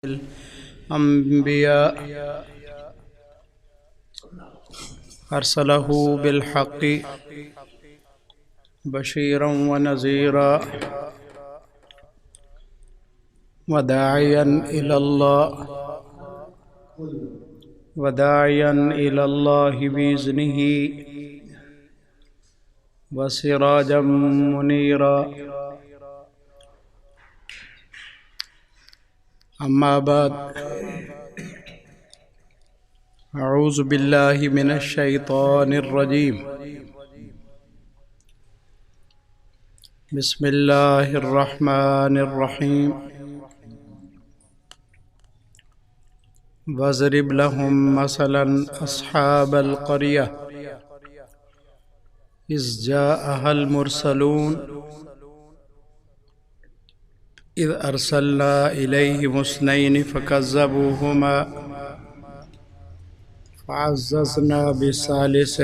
الأنبياء أرسله بالحق بشيرا ونذيرا وداعيا إلى الله بإذنه وسراجا منيرا. أما بعد، أعوذ بالله من الشيطان الرجيم. بسم الله الرحمن الرحيم. واضرب لهم مثلا أصحاب القرية إذ جاءها المرسلون إذ أرسلنا إليهم اثنين فكذبوهما فعززنا بثالث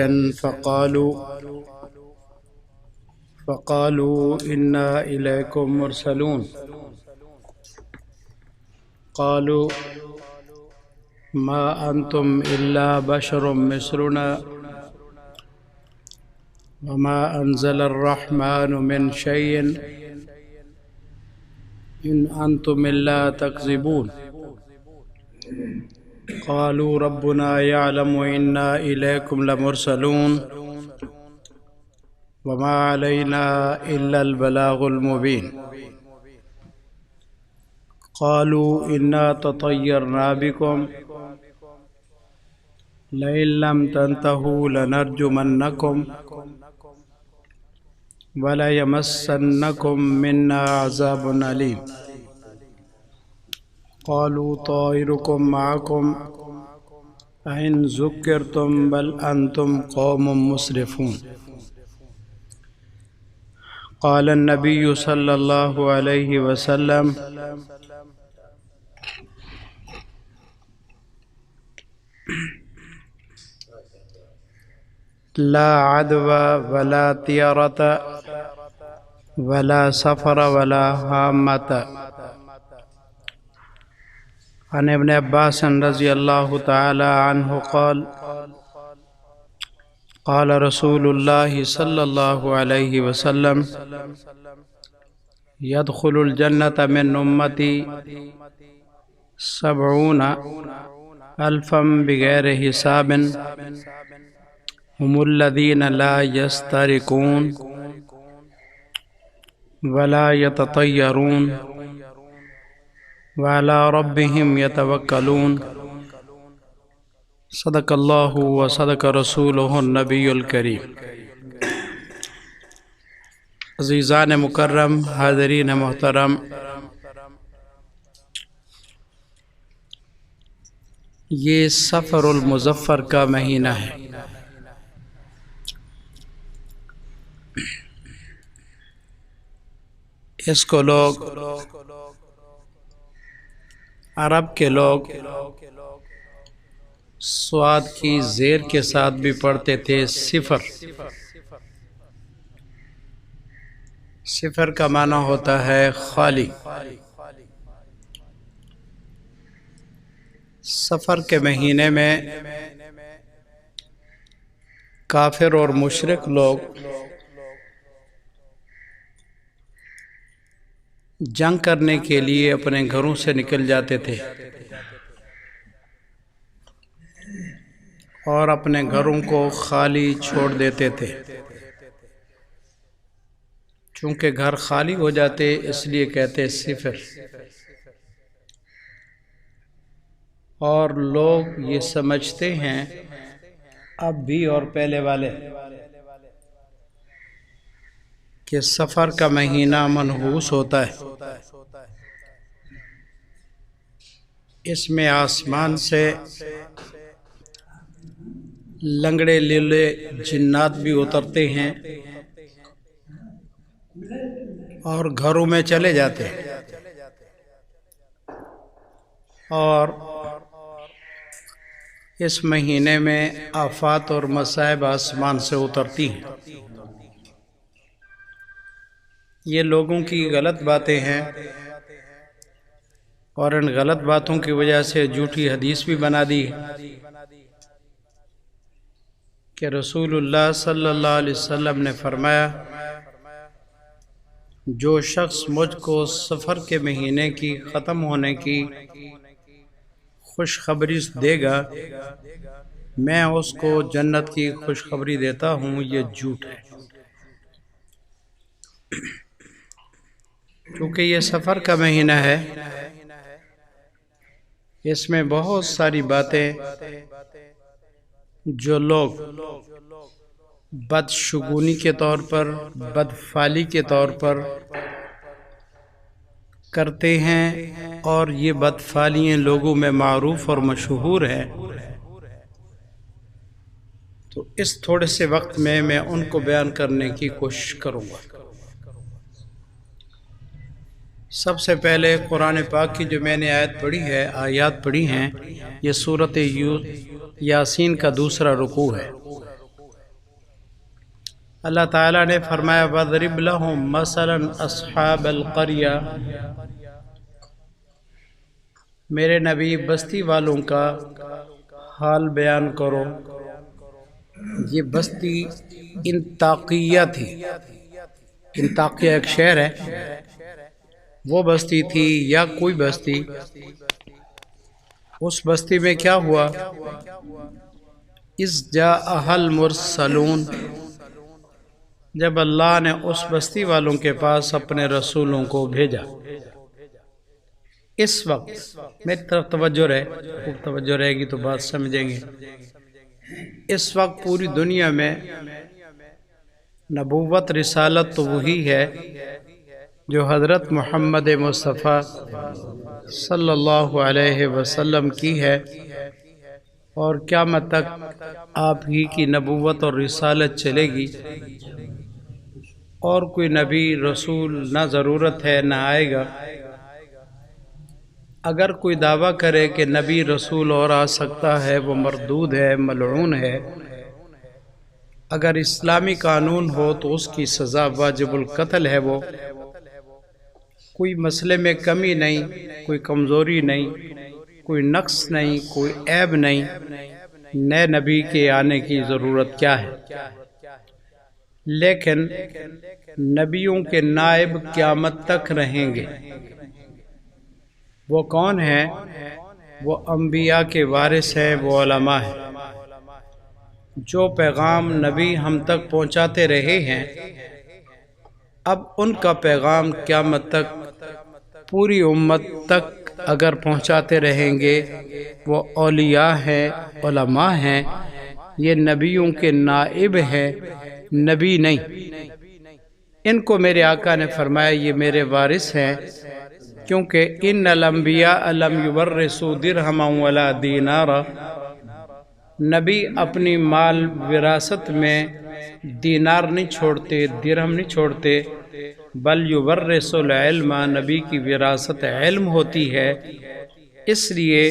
فقالوا إنا إليكم مرسلون. قالوا ما أنتم إلا بشر مثلنا وما أنزل الرحمن من شيء إن أنتم إلا تكذبون. قالوا ربنا يعلم إنا إليكم لمرسلون وما علينا إلا البلاغ المبين. قالوا إنا تطيرنا بكم لئن لم تنتهوا لنرجمنكم وَلَيَمَسَّنَّكُم مِّنَّا عَذَابٌ أَلِيمٌ. قَالُوا طَائِرُكُم مَّعَكُمْ أَئِن ذُكِّرْتُم بَلْ أَنتُمْ قَوْمٌ مُّسْرِفُونَ. قال النبي صلى الله عليه وسلم لا عدوى ولا طيرة ولا سفر ولا هامة. عن ابن عباس رضی اللہ تعالی عنہ قال قال رسول اللہ صلی اللہ علیہ وسلم يدخل الجنة من امتی 70,000 بغیر حساب هم الذين لا يسترقون ولا يتطيرون وعلى ربهم يتوكلون. صدق اللہ وصدق رسولہ النبی الکریم. عزیزان مکرم، حاضرین محترم، یہ سفر المظفر کا مہینہ ہے. اس کو لوگ عرب کے لوگ صاد کی زیر کے ساتھ بھی پڑھتے تھے صفر. صفر کا معنی ہوتا ہے خالی. سفر کے مہینے میں کافر اور مشرک لوگ جنگ کرنے کے لیے اپنے گھروں سے نکل جاتے تھے اور اپنے گھروں کو خالی چھوڑ دیتے تھے. چونکہ گھر خالی ہو جاتے اس لیے کہتے صفر. اور لوگ یہ سمجھتے ہیں اب بھی اور پہلے والے کہ سفر کا مہینہ منحوس ہوتا ہے. اس میں آسمان سے لنگڑے لیلے جنات بھی اترتے ہیں اور گھروں میں چلے جاتے ہیں. اور اس مہینے میں آفات اور مصائب آسمان سے اترتی ہیں. یہ لوگوں کی غلط باتیں ہیں اور ان غلط باتوں کی وجہ سے جھوٹی حدیث بھی بنا دی کہ رسول اللہ صلی اللہ علیہ وسلم نے فرمایا جو شخص مجھ کو سفر کے مہینے کی ختم ہونے کی خوشخبری دے گا میں اس کو جنت کی خوشخبری دیتا ہوں، یہ جھوٹ ہے۔ کیونکہ یہ سفر کا مہینہ ہے، اس میں بہت ساری باتیں جو لوگ بدشگونی کے طور پر، بدفعلی کے طور پر کرتے ہیں، اور یہ بدفعلیاں لوگوں میں معروف اور مشہور ہیں، تو اس تھوڑے سے وقت میں ان کو بیان کرنے کی کوشش کروں گا۔ سب سے پہلے قرآن پاک کی جو میں نے آیات پڑھی ہیں، یہ سورۃ یاسین کا دوسرا رکوع ہے۔ اللہ تعالیٰ نے فرمایا وَاضْرِبْ لَهُمْ مَثَلًا أَصْحَابَ الْقَرْيَةِ، میرے نبی بستی والوں کا حال بیان کرو۔ یہ بستی انطاکیہ تھی، انطاکیہ ایک شہر ہے، وہ بستی تھی یا کوئی بستی۔ اس بستی میں کیا ہوا؟ اِذْ جَاءَهَا الْمُرْسَلُونَ، جب اللہ نے اس بستی والوں کے پاس اپنے رسولوں کو بھیجا۔ اس وقت میری طرف توجہ رہے، خوب توجہ رہے گی تو بات سمجھیں گے۔ اس وقت پوری دنیا میں نبوت رسالت تو وہی ہے جو حضرت محمد مصطفیٰ صلی اللہ علیہ وسلم کی ہے، اور قیامت تک آپ ہی کی نبوت اور رسالت چلے گی، اور کوئی نبی رسول نہ ضرورت ہے نہ آئے گا۔ اگر کوئی دعویٰ کرے کہ نبی رسول اور آ سکتا ہے، وہ مردود ہے، ملعون ہے۔ اگر اسلامی قانون ہو تو اس کی سزا واجب القتل ہے۔ وہ کوئی مسئلے میں کمی نہیں، کوئی کمزوری نہیں، کوئی نقص نہیں، کوئی عیب نہیں، نئے نبی کے آنے کی ضرورت کیا ہے؟ لیکن نبیوں کے نائب قیامت تک رہیں گے۔ وہ کون ہیں؟ وہ انبیاء کے وارث ہیں، وہ علماء ہیں۔ جو پیغام نبی ہم تک پہنچاتے رہے ہیں، اب ان کا پیغام قیامت تک پوری امت تک اگر پہنچاتے رہیں گے۔ وہ اولیاء ہیں، علماء ہیں، یہ نبیوں کے نائب ہیں، نبی نہیں۔ ان کو میرے آقا نے فرمایا یہ میرے وارث ہیں، کیونکہ ان الانبیاء لم یورثوا درہما ولا دینارا، نبی اپنی مال وراثت میں دینار نہیں چھوڑتے، درہم نہیں چھوڑتے، بل یورثوا العلم، نبی کی وراثت علم ہوتی ہے۔ اس لیے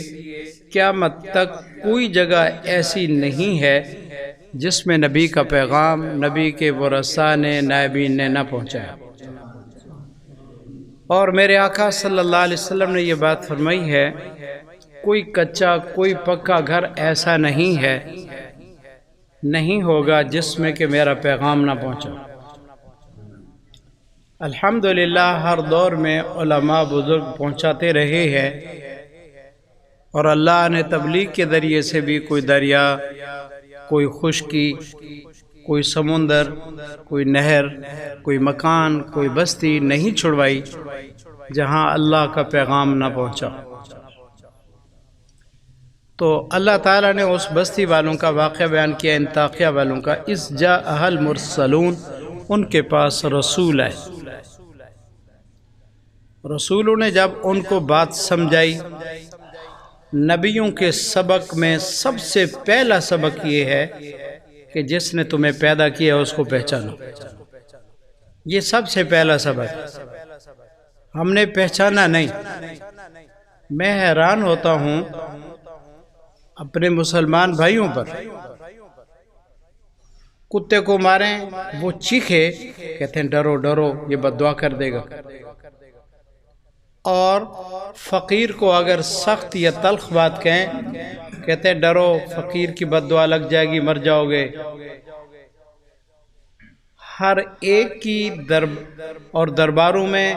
قیامت تک کوئی جگہ ایسی نہیں ہے جس میں نبی کا پیغام نبی کے ورثاء نے، نائبین نے نہ پہنچایا۔ اور میرے آقا صلی اللہ علیہ وسلم نے یہ بات فرمائی ہے، کوئی کچا کوئی پکا گھر ایسا نہیں ہے، نہیں ہوگا جس میں کہ میرا پیغام نہ پہنچا۔ الحمدللہ ہر دور میں علماء بزرگ پہنچاتے رہے ہیں، اور اللہ نے تبلیغ کے ذریعے سے بھی کوئی دریا، کوئی خشکی، کوئی سمندر، کوئی نہر، کوئی مکان، کوئی بستی نہیں چھڑوائی جہاں اللہ کا پیغام نہ پہنچا۔ تو اللہ تعالیٰ نے اس بستی والوں کا واقعہ بیان کیا، انطاکیہ والوں کا۔ اِذْ جَاءَهَا الْمُرْسَلُونَ، ان کے پاس رسول آئے۔ رسولوں نے جب ان کو بات سمجھائی، نبیوں کے سبق میں سب سے پہلا سبق یہ ہے کہ جس نے تمہیں پیدا کیا اس کو پہچانو۔ یہ سب سے پہلا سبق، ہم نے پہچانا نہیں۔ میں حیران ہوتا ہوں اپنے مسلمان بھائیوں پر، کتے کو ماریں وہ چیخے، کہتے ہیں ڈرو ڈرو یہ بد دعا کر دے گا۔ اور فقیر کو اگر سخت یا تلخ بات کہیں، کہتے ہیں ڈرو فقیر کی بد دعا لگ جائے گی، مر جاؤ گے۔ ہر ایک کی درباروں میں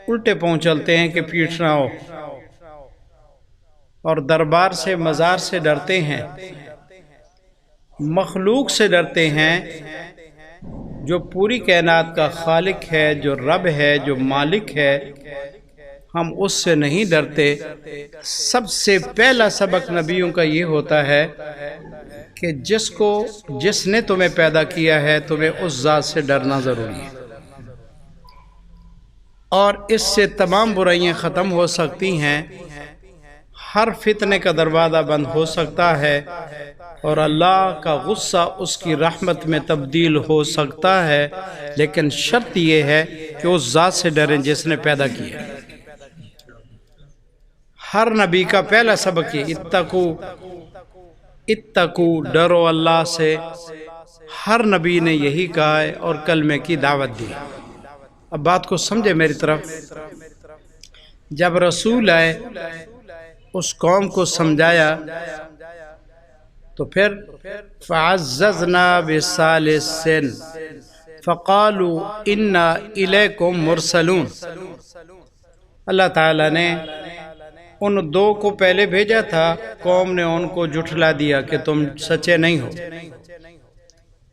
الٹے پاؤں چلتے ہیں کہ پیٹ نہ ہو، اور دربار سے مزار سے ڈرتے ہیں، مخلوق سے ڈرتے ہیں، جو پوری کائنات کا خالق ہے، جو رب ہے، جو مالک ہے، ہم اس سے نہیں ڈرتے۔ سب سے پہلا سبق نبیوں کا یہ ہوتا ہے کہ جس نے تمہیں پیدا کیا ہے، تمہیں اس ذات سے ڈرنا ضروری ہے، اور اس سے تمام برائیاں ختم ہو سکتی ہیں، ہر فتنے کا دروازہ بند ہو سکتا ہے، اور اللہ کا غصہ اس کی رحمت میں تبدیل ہو سکتا ہے، لیکن شرط یہ ہے کہ اس ذات سے ڈریں جس نے پیدا کیا۔ ہر نبی کا پہلا سبق یہ اتقو، ڈرو اللہ سے۔ ہر نبی نے یہی کہا ہے اور کلمے کی دعوت دی۔ اب بات کو سمجھے میری طرف، جب رسول آئے اس قوم کو سمجھایا، تو پھر فَعَزَّزْنَا بِثَالِثٍ فَقَالُوا إِنَّا إِلَيْكُمْ مُرْسَلُونَ۔ اللہ تعالیٰ نے ان دو کو پہلے بھیجا تھا، قوم نے ان کو جھٹلا دیا کہ تم سچے نہیں ہو۔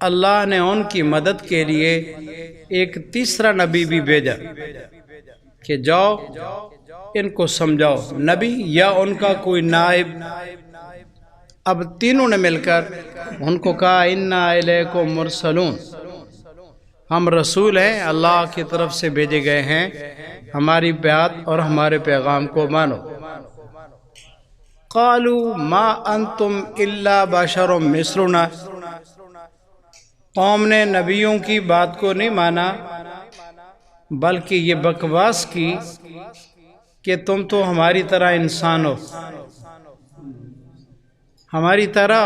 اللہ نے ان کی مدد کے لیے ایک تیسرا نبی بھی بھیجا کہ جاؤ ان کو سمجھاؤ، نبی یا ان کا کوئی نائب۔ اب تینوں نے مل کر ان کو کہا اِنَّا إِلَيْكُمْ مُرْسَلُونَ، ہم رسول ہیں، اللہ کی طرف سے بھیجے گئے ہیں، ہماری بات اور ہمارے پیغام کو مانو۔ قالوا ما انتم الا بشر مثلنا، قوم نے نبیوں کی بات کو نہیں مانا، بلکہ یہ بکواس کی کہ تم تو ہماری طرح انسان ہو، ہماری طرح۔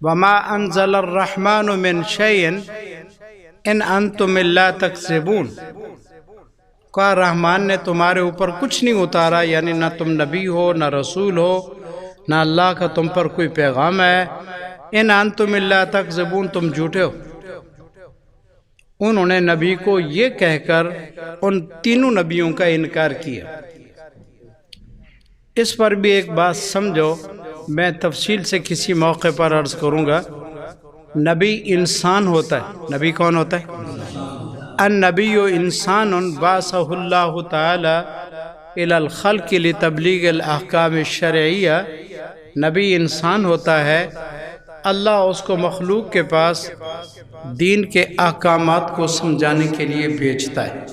وما انزل الرحمن من شيء ان انتم الا تكذبون، کہا رحمان نے تمہارے اوپر کچھ نہیں اتارا، یعنی نہ تم نبی ہو، نہ رسول ہو، نہ اللہ کا تم پر کوئی پیغام ہے۔ ان انتم الا تکذبون، تم جھوٹے ہو۔ انہوں نے نبی کو یہ کہہ کر ان تینوں نبیوں کا انکار کیا۔ اس پر بھی ایک بات سمجھو، میں تفصیل سے کسی موقع پر عرض کروں گا۔ نبی انسان ہوتا ہے۔ نبی کون ہوتا ہے؟ النبی انسان بعثہ اللہ تعالی الی الخلق لتبلیغ الاحکام الشرعیہ، نبی انسان ہوتا ہے، اللہ اس کو مخلوق کے پاس دین کے احکامات کو سمجھانے کے لیے بھیجتا ہے۔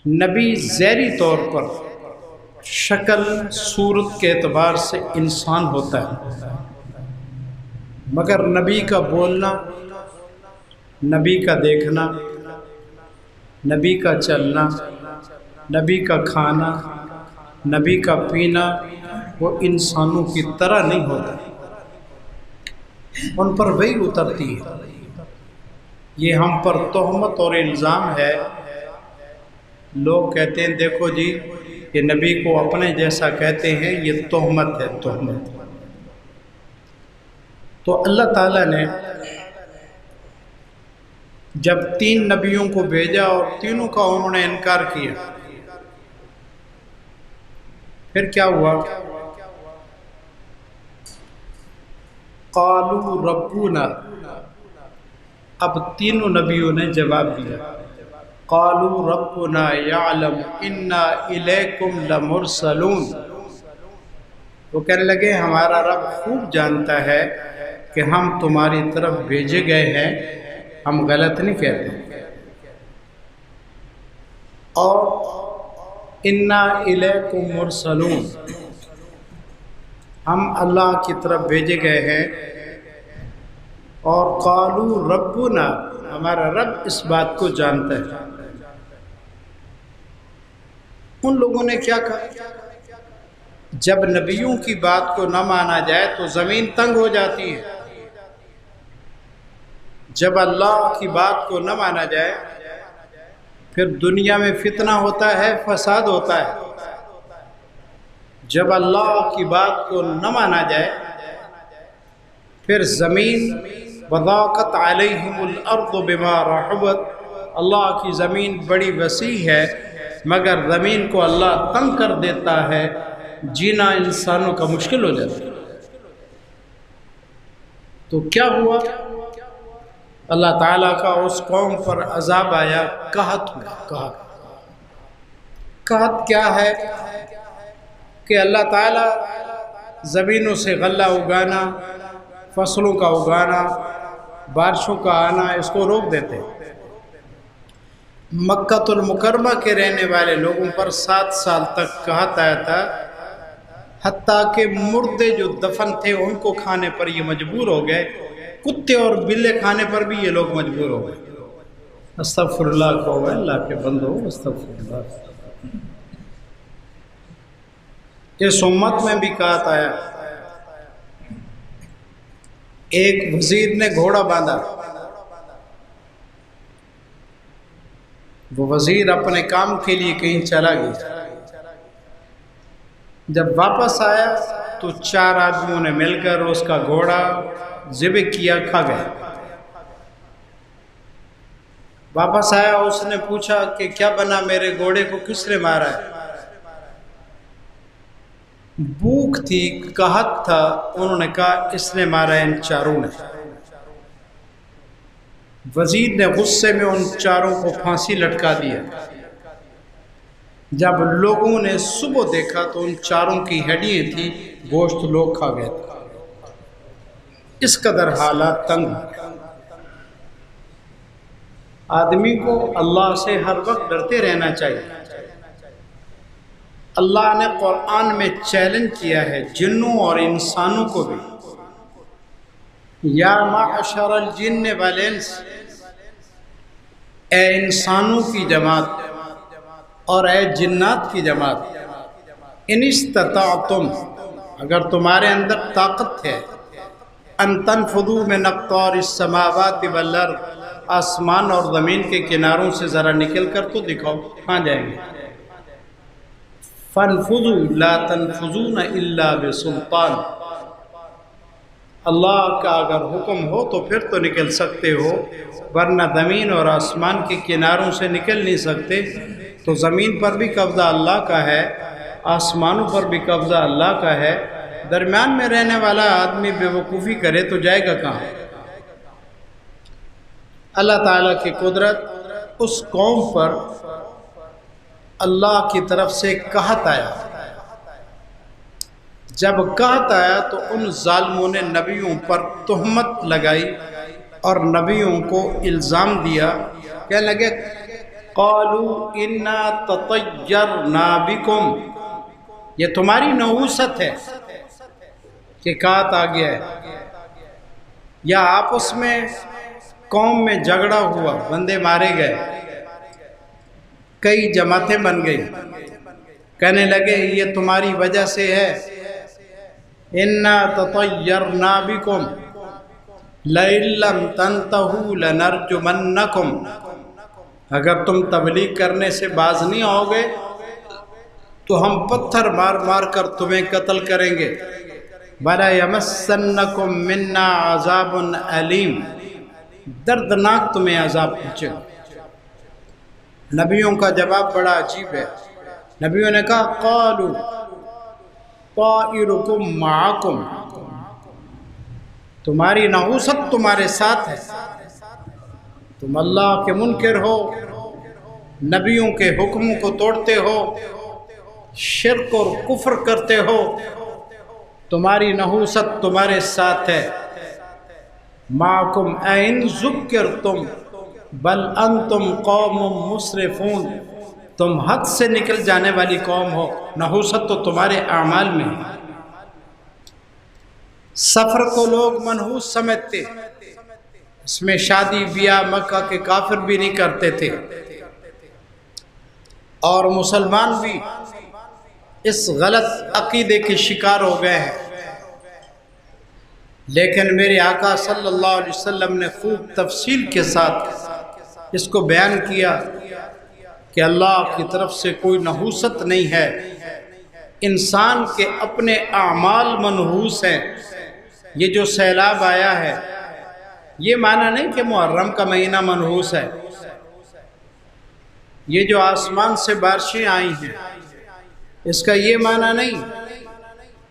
نبی ظاہری طور پر شکل صورت کے اعتبار سے انسان ہوتا ہے، مگر نبی کا بولنا، نبی کا دیکھنا، نبی کا چلنا، نبی کا کھانا، نبی کا پینا وہ انسانوں کی طرح نہیں ہوتا، ان پر وحی اترتی ہے۔ یہ ہم پر تہمت اور الزام ہے۔ لوگ کہتے ہیں دیکھو جی یہ نبی کو اپنے جیسا کہتے ہیں، یہ تہمت ہے، تہمت۔ تو اللہ تعالیٰ نے جب تین نبیوں کو بھیجا اور تینوں کا انہوں نے انکار کیا، پھر کیا ہوا؟ قالوا ربنا، اب تینوں نبیوں نے جواب دیا، قالوا ربنا یعلم انا الیکم لمرسلون، وہ کہنے لگے ہمارا رب خوب جانتا ہے کہ ہم تمہاری طرف بھیجے گئے ہیں، ہم غلط نہیں کہتے۔ اور انا الیکم مرسلون، ہم اللہ کی طرف بھیجے گئے ہیں۔ اور قالوا ربنا، ہمارا رب اس بات کو جانتا ہے۔ ان لوگوں نے کیا کہا؟ جب نبیوں کی بات کو نہ مانا جائے تو زمین تنگ ہو جاتی ہے۔ جب اللہ کی بات کو نہ مانا جائے پھر دنیا میں فتنہ ہوتا ہے، فساد ہوتا ہے۔ جب اللہ کی بات کو نہ مانا جائے پھر زمین وضاقت علیہم الارض بما رحبت، اللہ کی زمین بڑی وسیع ہے مگر زمین کو اللہ تنگ کر دیتا ہے، جینا انسانوں کا مشکل ہو جاتا ہے۔ تو کیا ہوا؟ اللہ تعالیٰ کا اس قوم پر عذاب آیا، قحط ہوا۔ قحط کیا ہے کہ اللہ تعالیٰ زمینوں سے غلہ اگانا، فصلوں کا اگانا، بارشوں کا آنا، اس کو روک دیتے۔ مکۃ المکرمہ کے رہنے والے لوگوں پر 7 سال تک قحط آیا تھا، حتیٰ کہ مردے جو دفن تھے ان کو کھانے پر یہ مجبور ہو گئے، کتے اور بلے کھانے پر بھی یہ لوگ مجبور ہو گئے۔ استغفر اللہ کو، اللہ کے بندو استغفر اللہ۔ اس امت میں بھی قحط آیا۔ ایک وزیر نے گھوڑا باندھا، وہ وزیر اپنے کام کے لیے کہیں چلا گیا، جب واپس آیا تو 4 آدمیوں نے مل کر اس کا گھوڑا ذبح کیا، کھا گئے۔ واپس آیا، اس نے پوچھا کہ کیا بنا، میرے گھوڑے کو کس نے مارا ہے؟ بھوک تھی، قحط تھا، انہوں نے کہا اس نے مارا ہے، ان 4 نے۔ وزیر نے غصے میں ان 4 کو پھانسی لٹکا دیا۔ جب لوگوں نے صبح دیکھا تو ان 4 کی ہڈیاں تھیں، گوشت لوگ کھا گئے تھے۔ اس قدر حالات تنگ ہیں۔ آدمی کو اللہ سے ہر وقت ڈرتے رہنا چاہیے۔ اللہ نے قرآن میں چیلنج کیا ہے جنوں اور انسانوں کو بھی، یا معشر الجن والانس، اے انسانوں کی جماعت اور اے جنات کی جماعت، ان استطعتم، اگر تمہارے اندر طاقت ہے، ان تنفذوا من اقطار السماوات والارض، آسمان اور زمین کے کناروں سے ذرا نکل کر تو دکھاؤ، کہاں جائیں گے؟ فانفذوا لا تنفذون الا بسلطان، اللہ کا اگر حکم ہو تو پھر تو نکل سکتے ہو، ورنہ زمین اور آسمان کے کناروں سے نکل نہیں سکتے۔ تو زمین پر بھی قبضہ اللہ کا ہے، آسمانوں پر بھی قبضہ اللہ کا ہے، درمیان میں رہنے والا آدمی بے وقوفی کرے تو جائے گا کہاں؟ اللہ تعالیٰ کی قدرت، اس قوم پر اللہ کی طرف سے قحط آیا۔ جب قحط آیا تو ان ظالموں نے نبیوں پر تہمت لگائی اور نبیوں کو الزام دیا، کہنے لگے قالوا انا تطیرنا بکم، یہ تمہاری نحوست ہے کہ قحط آ گیا ہے، یا آپس میں قوم میں جھگڑا ہوا، بندے مارے گئے، کئی جماعتیں بن گئی، کہنے لگے یہ تمہاری وجہ سے ہے۔ انا تطیرنا بکم لئن لم تنتہوا لنرجمنکم، اگر تم تبلیغ کرنے سے باز نہیں آؤ گے تو ہم پتھر مار مار کر تمہیں قتل کریں گے۔ وَلَيَمَسَّنَّكُم مِّنَّا عَذَابٌ أَلِيمٌ، دردناک تمہیں عذاب پہنچے گا۔ نبیوں کا جواب بڑا عجیب ہے۔ نبیوں نے کہا قالوا طائرکم معکم، تمہاری نحوست تمہارے ساتھ ہے، تم اللہ کے منکر ہو، نبیوں کے حکموں کو توڑتے ہو، شرک اور کفر کرتے ہو، تمہاری نحوست تمہارے ساتھ ہے۔ معکم این ذکرتم بل انتم قوم مسرفون، تم حد سے نکل جانے والی قوم ہو، نحوست تو تمہارے اعمال میں ہے۔ سفر کو لوگ منحوس سمجھتے، اس میں شادی بیاہ مکہ کے کافر بھی نہیں کرتے تھے، اور مسلمان بھی اس غلط عقیدے کے شکار ہو گئے ہیں۔ لیکن میرے آقا صلی اللہ علیہ وسلم نے خوب تفصیل کے ساتھ اس کو بیان کیا کہ اللہ کی طرف سے کوئی نحوست نہیں ہے، انسان کے اپنے اعمال منحوس ہیں۔ یہ جو سیلاب آیا ہے، یہ معنی نہیں کہ محرم کا مہینہ منحوس ہے۔ یہ جو آسمان سے بارشیں آئی ہیں، اس کا یہ معنی نہیں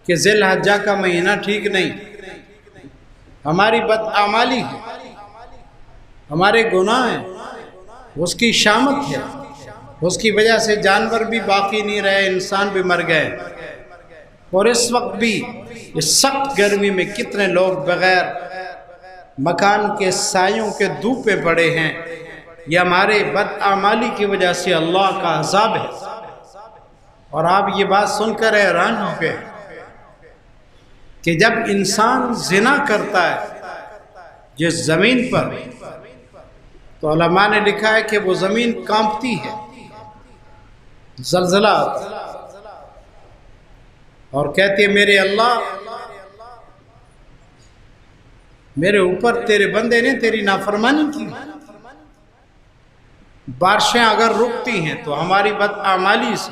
کہ ذی الحجہ کا مہینہ ٹھیک نہیں۔ ہماری بدعمالی ہے، ہمارے گناہ ہیں، اس کی شامت ہے، اس کی وجہ سے جانور بھی باقی نہیں رہے، انسان بھی مر گئے۔ اور اس وقت بھی اس سخت گرمی میں کتنے لوگ بغیر مکان کے سایوں کے دھوپ پہ پڑے ہیں۔ یہ ہمارے بدعمالی کی وجہ سے اللہ کا عذاب ہے۔ اور آپ یہ بات سن کر حیران ہو گئے کہ جب انسان زنا کرتا ہے جس زمین پر، تو علماء نے لکھا ہے کہ وہ زمین کانپتی ہے، زلزلہ آتا ہے اور کہتی ہے میرے اللہ، میرے اوپر تیرے بندے نے تیری نافرمانی کی۔ بارشیں اگر رکتی ہیں تو ہماری بدعمالی سے،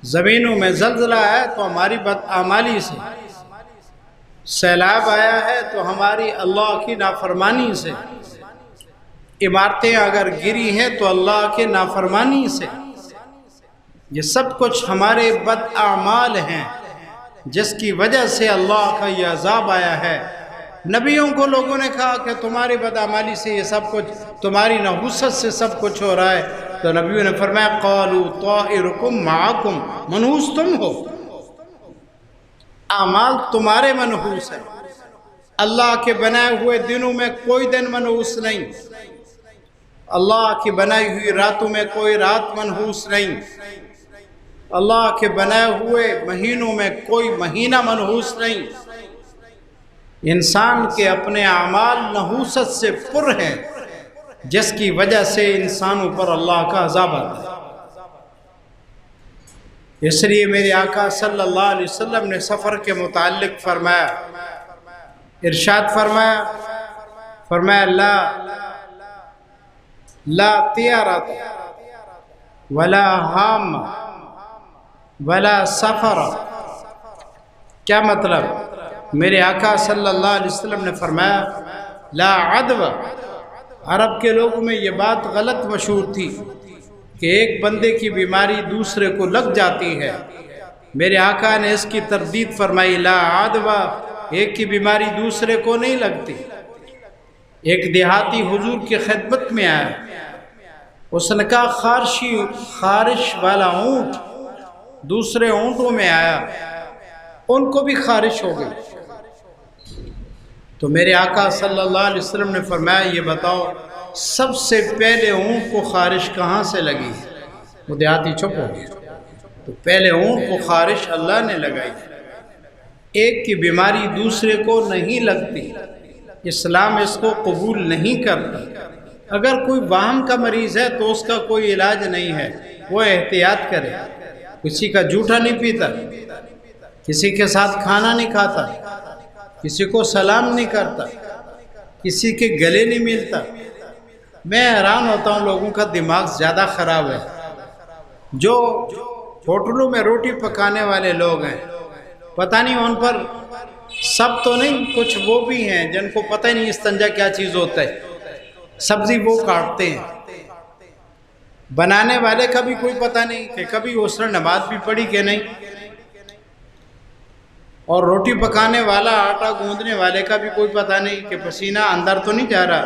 زمینوں میں زلزلہ ہے تو ہماری بدعمالی سے، سیلاب آیا ہے تو ہماری اللہ کی نافرمانی سے، عمارتیں اگر گری ہیں تو اللہ کے نافرمانی سے۔ یہ سب کچھ ہمارے بدعمال ہیں جس کی وجہ سے اللہ کا یہ عذاب آیا ہے۔ نبیوں کو لوگوں نے کہا کہ تمہاری بدعمالی سے یہ سب کچھ، تمہاری نحوست سے سب کچھ ہو رہا ہے، تو نبیوں نے فرمایا قالوا طائرکم معکم، منحوس تم ہو، اعمال تمہارے منحوس ہیں۔ اللہ کے بنائے ہوئے دنوں میں کوئی دن منحوس نہیں، اللہ کی بنائی ہوئی راتوں میں کوئی رات منحوس نہیں، اللہ کے بنائے ہوئے مہینوں میں کوئی مہینہ منحوس نہیں۔ انسان کے اپنے اعمال نحوست سے پر ہیں جس کی وجہ سے انسانوں پر اللہ کا عذاب آتا ہے۔ اس لیے میرے آقا صلی اللہ علیہ وسلم نے سفر کے متعلق فرمایا، ارشاد فرمایا لا طیارۃ ولا حام ولا سفر۔ کیا مطلب؟ میرے آقا صلی اللہ علیہ وسلم نے فرمایا لا عدوى۔ عرب کے لوگوں میں یہ بات غلط مشہور تھی کہ ایک بندے کی بیماری دوسرے کو لگ جاتی ہے۔ میرے آقا نے اس کی تردید فرمائی، لا عدوى، ایک کی بیماری دوسرے کو نہیں لگتی۔ ایک دیہاتی حضور کی خدمت میں آیا، اس نے کہا خارش والا اونٹ دوسرے اونٹوں میں آیا، ان کو بھی خارش ہو گئی۔ تو میرے آقا صلی اللہ علیہ وسلم نے فرمایا یہ بتاؤ سب سے پہلے اونٹ کو خارش کہاں سے لگی؟ وہ دیہاتی چپ ہو گیا۔ تو پہلے اونٹ کو خارش اللہ نے لگائی۔ ایک کی بیماری دوسرے کو نہیں لگتی، اسلام اس کو قبول نہیں کرتا۔ اگر کوئی وہم کا مریض ہے تو اس کا کوئی علاج نہیں ہے، وہ احتیاط کرے، کسی کا جھوٹا نہیں پیتا، کسی کے ساتھ کھانا نہیں کھاتا، کسی کو سلام نہیں کرتا، کسی کے گلے نہیں ملتا۔ میں حیران ہوتا ہوں، لوگوں کا دماغ زیادہ خراب ہے۔ جو ہوٹلوں میں روٹی پکانے والے لوگ ہیں، پتہ نہیں ان پر، سب تو نہیں، کچھ وہ بھی ہیں جن کو پتہ ہی نہیں استنجا کیا چیز ہوتا ہے، سبزی وہ کاٹتے ہیں۔ بنانے والے کا بھی کوئی پتہ نہیں کہ کبھی اس نے نماز بھی پڑھی کہ نہیں، اور روٹی پکانے والا، آٹا گوندنے والے کا بھی کوئی پتہ نہیں کہ پسینہ اندر تو نہیں جا رہا۔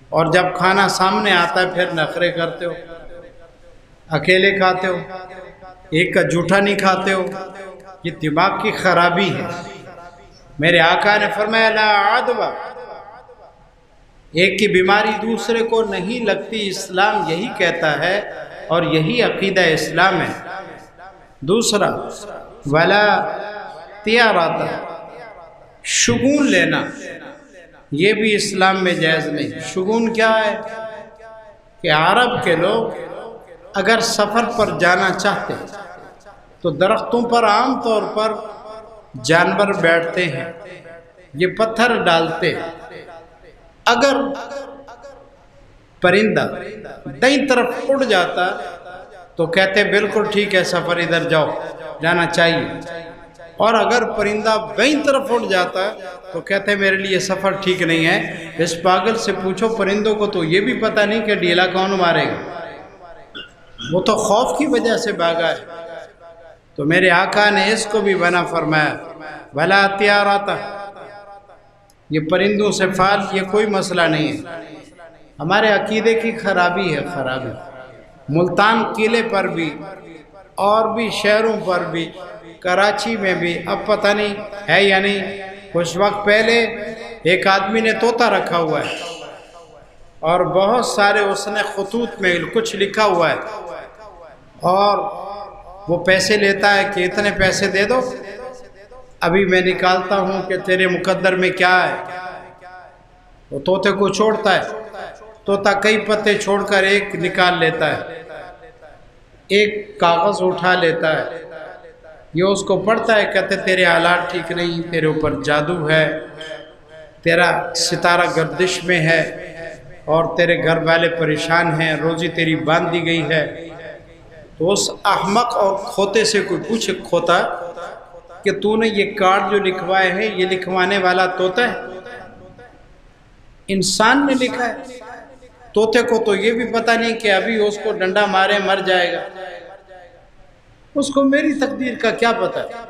اور جب کھانا سامنے آتا ہے پھر نخرے کرتے ہو، اکیلے کھاتے ہو، ایک کا جھوٹا نہیں کھاتے ہو۔ یہ دماغ کی خرابی ہے۔ میرے آقا نے فرمایا لا عدوى، ایک کی بیماری دوسرے کو نہیں لگتی، اسلام یہی کہتا ہے اور یہی عقیدہ اسلام ہے۔ دوسرا ولا طیارۃ، شگون لینا، یہ بھی اسلام میں جائز نہیں۔ شگون کیا ہے؟ کہ عرب کے لوگ اگر سفر پر جانا چاہتے تو درختوں پر عام طور پر جانور بیٹھتے ہیں، یہ پتھر ڈالتے، اگر پرندہ دائیں طرف اڑ جاتا تو کہتے بالکل ٹھیک ہے سفر ادھر جاؤ، جانا چاہیے، اور اگر پرندہ بائیں طرف اڑ جاتا تو کہتے میرے لیے سفر ٹھیک نہیں ہے۔ اس پاگل سے پوچھو پرندوں کو تو یہ بھی پتہ نہیں کہ ڈھیلا کون مارے گا، وہ تو خوف کی وجہ سے بھاگا ہے۔ تو میرے آقا نے اس کو بھی منع فرمایا، بھلا طیارتا، یہ پرندوں سے فال یہ کوئی مسئلہ نہیں ہے، ہمارے عقیدے کی خرابی ہے، خرابی۔ ملتان قلعے پر بھی اور بھی شہروں پر بھی، کراچی میں بھی، اب پتہ نہیں ہے یا نہیں، کچھ وقت پہلے ایک آدمی نے طوطا رکھا ہوا ہے اور بہت سارے اس نے خطوط میں کچھ لکھا ہوا ہے، اور وہ پیسے لیتا ہے کہ اتنے پیسے دے دو، ابھی میں نکالتا ہوں کہ تیرے مقدر میں کیا ہے۔ وہ طوطے کو چھوڑتا ہے، طوطا کئی پتے چھوڑ کر ایک نکال لیتا ہے، ایک کاغذ اٹھا لیتا ہے، یہ اس کو پڑھتا ہے، کہتے تیرے حالات ٹھیک نہیں، تیرے اوپر جادو ہے، تیرا ستارہ گردش میں ہے، اور تیرے گھر والے پریشان ہیں، روزی تیری باندھ دی گئی ہے۔ تو اس احمق اور کھوتے سے کوئی پوچھے، کھوتا کہ تو نے یہ کارڈ جو لکھوائے ہیں یہ لکھوانے والا طوطا ہے؟ انسان نے لکھا ہے؟ طوطے کو تو یہ بھی پتہ نہیں کہ ابھی اس کو ڈنڈا مارے مر جائے گا، اس کو میری تقدیر کا کیا پتہ ہے؟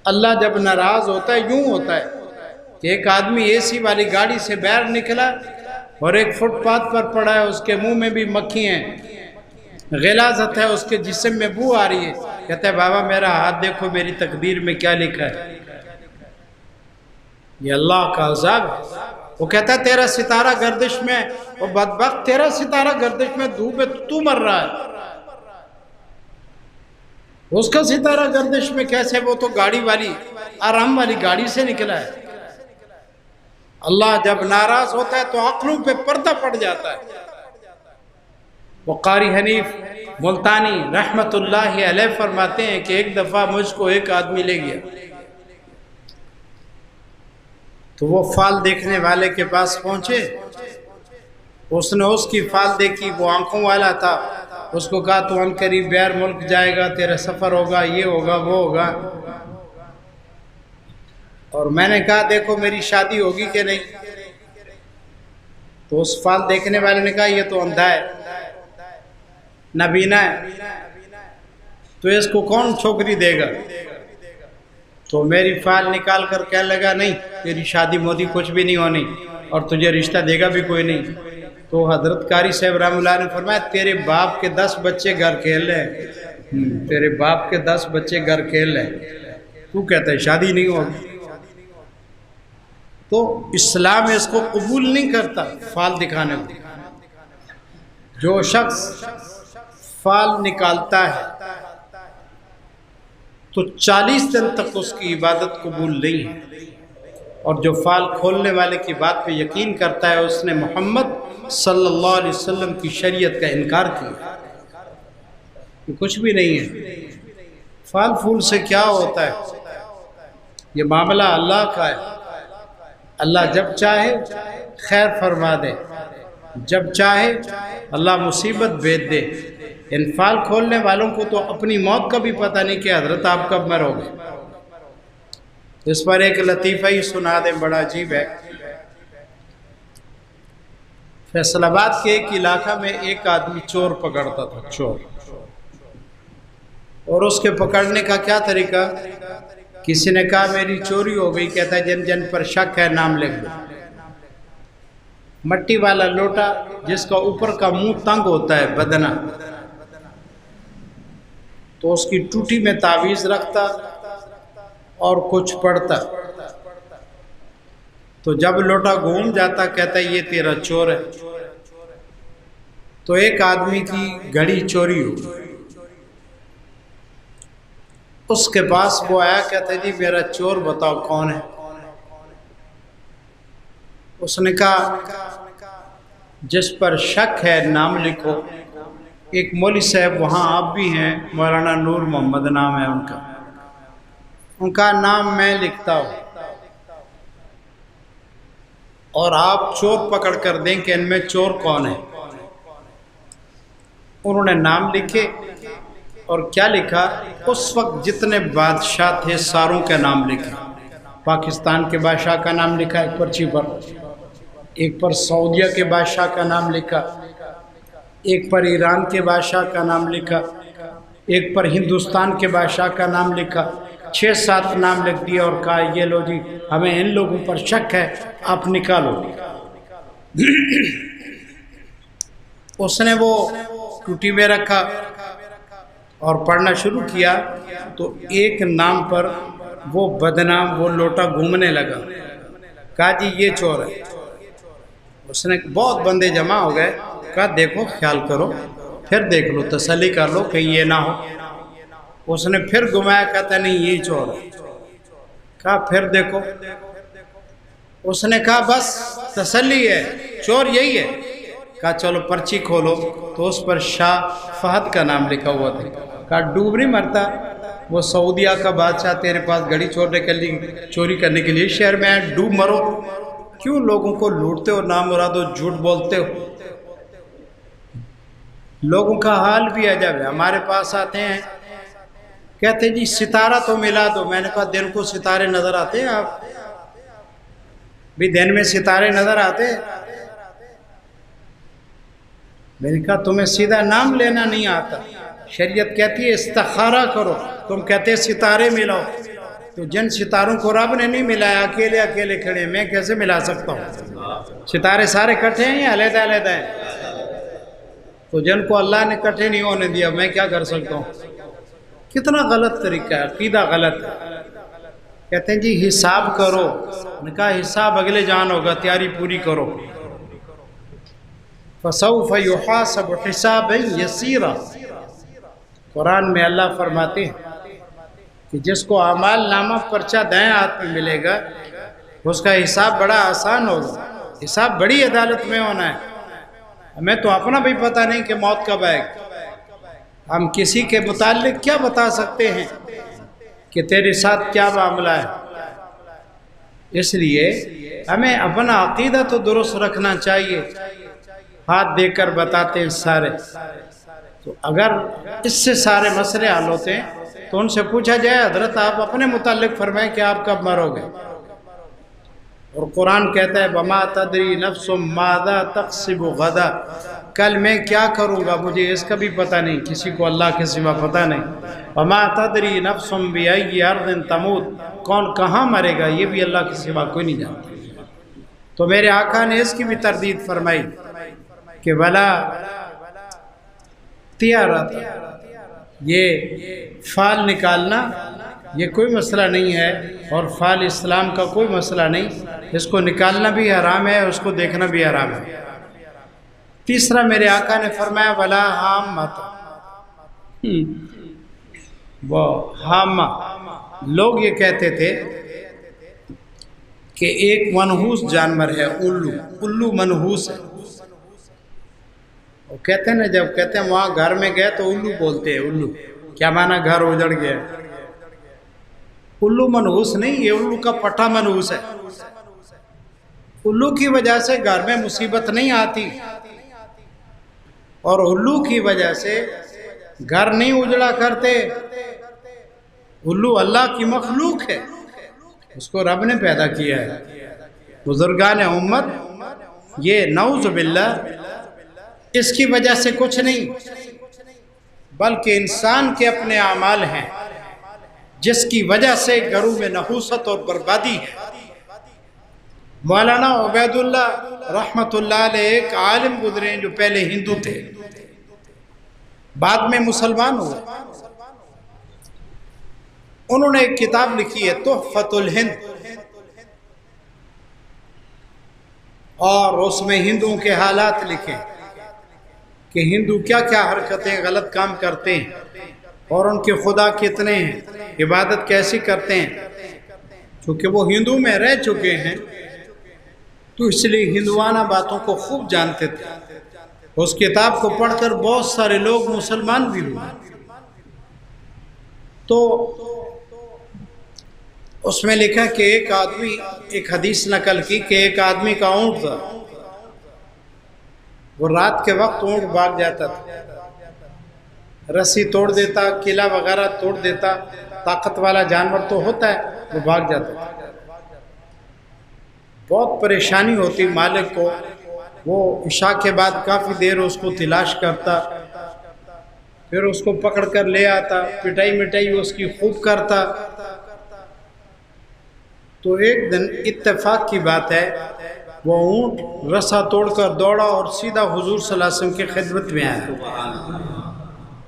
اللہ جب ناراض ہوتا ہے یوں ہوتا ہے کہ ایک آدمی اے سی والی گاڑی سے باہر نکلا اور ایک فٹ پاتھ پر پڑا ہے، اس کے منہ میں بھی مکھی ہیں، غلاظت ہے، اس کے جسم میں بو آ رہی ہے، کہتا ہے بابا میرا ہاتھ دیکھو میری تقدیر میں کیا لکھا ہے۔ یہ اللہ کا عذاب ہے۔ وہ کہتا ہے تیرا ستارہ گردش میں، وہ بدبخت تیرا ستارہ گردش میں دھوپ میں تو مر رہا ہے، اس کا ستارہ گردش میں کیسے؟ وہ تو گاڑی والی آرام والی گاڑی سے نکلا ہے۔ اللہ جب ناراض ہوتا ہے تو عقلوں پہ پردہ پڑ جاتا ہے۔ وہ قاری حنیف ملتانی رحمت اللہ علیہ فرماتے ہیں کہ ایک دفعہ مجھ کو ایک آدمی لے گیا، تو وہ فال دیکھنے والے کے پاس پہنچے، اس نے اس کی فال دیکھی، وہ آنکھوں والا تھا، اس کو کہا تو ان قریب بیرون ملک جائے گا، تیرا سفر ہوگا، یہ ہوگا وہ ہوگا۔ اور میں نے کہا دیکھو میری شادی ہوگی کہ نہیں؟ تو اس فال دیکھنے والے نے کہا یہ تو اندھا ہے، نابینا ہے، تو اس کو کون چھوکری دے گا؟ تو میری فال نکال کر کہنے لگا نہیں تیری شادی مودی کچھ بھی نہیں ہونی، اور تجھے رشتہ دے گا بھی کوئی نہیں۔ تو حضرت قاری صاحب رحمہ اللہ نے فرمایا تیرے باپ کے 10 بچے گھر کھیل رہے ہیں، تیرے باپ کے 10 بچے گھر کھیل رہے ہیں، تو کہتا ہے شادی نہیں ہوگی۔ تو اسلام اس کو قبول نہیں کرتا فال دکھانے کو۔ جو شخص فال نکالتا ہے تو 40 دن تک اس کی عبادت قبول نہیں ہے، اور جو فال کھولنے والے کی بات پہ یقین کرتا ہے اس نے محمد صلی اللہ علیہ وسلم کی شریعت کا انکار کیا۔ یہ کچھ بھی نہیں ہے، فال پھول سے کیا ہوتا ہے؟ یہ معاملہ اللہ کا ہے، اللہ جب چاہے خیر فرما دے، جب چاہے اللہ مصیبت بھیج دے۔ ان فال کھولنے والوں کو تو اپنی موت کا بھی پتہ نہیں کہ حضرت آپ کب مرو گے۔ اس پر ایک لطیفہ ہی سنا دیں، بڑا عجیب ہے۔ فیصل آباد کے ایک علاقہ میں ایک آدمی چور پکڑتا تھا، چور، اور اس کے پکڑنے کا کیا طریقہ؟ کسی نے کہا میری چوری ہو گئی، کہتا ہے جن جن پر شک ہے نام لکھ دو۔ مٹی والا لوٹا جس کا اوپر کا منہ تنگ ہوتا ہے، بدنہ، تو اس کی ٹوٹی میں تعویذ رکھتا اور کچھ پڑھتا، تو جب لوٹا گھوم جاتا کہتا ہے یہ تیرا چور ہے۔ تو ایک آدمی کی گھڑی چوری ہو، اس کے پاس وہ آیا، کہتا ہے جی میرا چور بتاؤ کون ہے؟ اس نے کہا جس پر شک ہے نام لکھو۔ ایک مولوی صاحب وہاں آپ بھی ہیں، مولانا نور محمد نام ہے ان کا نام میں لکھتا ہوں۔ اور آپ چور پکڑ کر دیں کہ ان میں چور کون ہے۔ انہوں نے نام لکھے، اور کیا لکھا، اس وقت جتنے بادشاہ تھے ساروں کے نام لکھے۔ پاکستان کے بادشاہ کا نام لکھا ایک پرچی پر، ایک پر سعودیہ کے بادشاہ کا نام لکھا، ایک پر ایران کے بادشاہ کا نام لکھا، ایک پر ہندوستان کے بادشاہ کا نام لکھا۔ 6-7 نام لکھ دیا اور کہا یہ لو جی ہمیں ان لوگوں پر شک ہے، آپ نکالو۔ اس نے وہ ٹوٹی میں رکھا اور پڑھنا شروع کیا، تو ایک نام پر وہ بدنام وہ لوٹا گھومنے لگا۔ کہا جی یہ چور ہے۔ اس نے بہت بندے جمع ہو گئے، کہا دیکھو خیال کرو، پھر دیکھ لو، تسلی کر لو کہ یہ نہ ہو۔ اس نے پھر گھمایا، کہتا نہیں یہ چور ہے۔ کہا پھر دیکھو۔ اس نے کہا بس تسلی ہے، چور یہی ہے۔ کہا چلو پرچی کھولو، تو اس پر شاہ فہد کا نام لکھا ہوا تھا۔ کہا ڈوب نہیں مرتا، وہ سعودیہ کا بادشاہ تیرے پاس گھڑی چوری کرنے کے لیے شہر میں آئے، ڈوب مرو، کیوں لوگوں کو لوٹتے ہو، نامراد ہو، جھوٹ بولتے ہو۔ لوگوں کا حال بھی عجب ہے، ہمارے پاس آتے ہیں کہتے جی ستارہ تو ملا دو۔ میں نے کہا دن کو ستارے نظر آتے ہیں آپ بھی، دن میں ستارے نظر آتے ہیں؟ میں نے کہا تمہیں سیدھا نام لینا نہیں آتا، شریعت کہتی ہے استخارہ کرو، تم کہتے ستارے ملاؤ، تو جن ستاروں کو رب نے نہیں ملایا، اکیلے اکیلے کھڑے، میں کیسے ملا سکتا ہوں؟ ستارے سارے کٹھے ہیں یا علیحدہ علیحدہ ہیں؟ تو جن کو اللہ نے کٹھے نہیں ہونے دیا، میں کیا کر سکتا ہوں؟ کتنا غلط طریقہ ہے، عقیدہ غلط ہے۔ کہتے ہیں جی حساب کرو، نے کہا حساب اگلے جان ہوگا، تیاری پوری کرو۔ فَسَوْفَ يُحَاسَبُ حِسَابًا يَسِيرًا، قرآن میں اللہ فرماتے ہیں کہ جس کو اعمال نامہ پرچہ دائیں ہاتھ میں ملے گا، اس کا حساب بڑا آسان ہوگا۔ حساب بڑی عدالت میں ہونا ہے۔ ہمیں تو اپنا بھی پتہ نہیں کہ موت کب آئے گی، ہم کسی کے متعلق کیا بتا سکتے ہیں کہ تیرے ساتھ کیا معاملہ ہے؟ اس لیے ہمیں اپنا عقیدہ تو درست رکھنا چاہیے۔ ہاتھ دے کر بتاتے ہیں سارے، تو اگر اس سے سارے مسئلے حل ہوتے ہیں تو ان سے پوچھا جائے حضرت آپ اپنے متعلق فرمائیں کہ آپ کب مرو گے؟ اور قرآن کہتا ہے وَمَا تَدْرِي نَفْسٌ مَاذَا تَكْسِبُ غَدًا، کل میں کیا کروں گا مجھے اس کا بھی پتہ نہیں، کسی کو اللہ کے سوا پتہ نہیں۔ وَمَا تَدْرِي نَفْسٌ بِأَيِّ أَرْضٍ تَمُوتُ، کون کہاں مرے گا یہ بھی اللہ کے سوا کوئی نہیں جانتا۔ تو میرے آقا نے اس کی بھی تردید فرمائی کہ بلا تیارات، یہ فال نکالنا یہ کوئی مسئلہ نہیں ہے، اور فال اسلام کا کوئی مسئلہ نہیں، اس کو نکالنا بھی حرام ہے، اس کو دیکھنا بھی حرام ہے۔ تیسرا میرے آقا نے فرمایا ولا حامۃ، وہ حامہ، لوگ یہ کہتے تھے کہ ایک منحوس جانور ہے الو منحوس ہے۔ وہ کہتے ہیں نا، جب کہتے ہیں وہاں گھر میں گئے تو الو بولتے ہیں، الو کیا معنی گھر اجڑ گیا؟ الو منحوس نہیں، یہ الو کا پٹھا منحوس ہے۔ الو کی وجہ سے گھر میں مصیبت نہیں آتی، اور الو کی وجہ سے گھر نہیں اجڑا کرتے۔ الو اللہ کی مخلوق ہے، اس کو رب نے پیدا کیا ہے۔ بزرگان امت یہ نعوذ باللہ اس کی وجہ سے کچھ نہیں، بلکہ انسان کے اپنے اعمال ہیں جس کی وجہ سے گھروں میں نحوست اور بربادی ہے۔ مولانا عبید اللہ رحمۃ اللہ علیہ ایک عالم گزرے ہیں جو پہلے ہندو تھے، بعد میں مسلمان ہوئے۔ انہوں نے ایک کتاب لکھی ہے تحفۃ الہند، اور اس میں ہندوؤں کے حالات لکھے کہ ہندو کیا کیا حرکتیں غلط کام کرتے ہیں، اور ان کے خدا کتنے ہیں، عبادت کیسی کرتے ہیں۔ چونکہ وہ ہندو میں رہ چکے ہیں تو اس لیے ہندوانہ باتوں کو خوب جانتے تھے۔ اس کتاب کو پڑھ کر بہت سارے لوگ مسلمان بھی ہوئے۔ تو اس میں لکھا کہ ایک حدیث نقل کی کہ ایک آدمی کا اونٹ تھا، وہ رات کے وقت اونٹ بھاگ جاتا تھا، رسی توڑ دیتا، قلعہ وغیرہ توڑ دیتا، طاقت والا جانور تو ہوتا ہے، وہ بھاگ جاتا تھا۔ بہت پریشانی ہوتی مالک کو، وہ عشاء کے بعد کافی دیر اس کو تلاش کرتا، پھر اس کو پکڑ کر لے آتا، پٹائی مٹائی اس کی خوب کرتا۔ تو ایک دن اتفاق کی بات ہے، وہ اونٹ رسا توڑ کر دوڑا اور سیدھا حضور صلی اللہ علیہ وسلم کی خدمت میں آیا،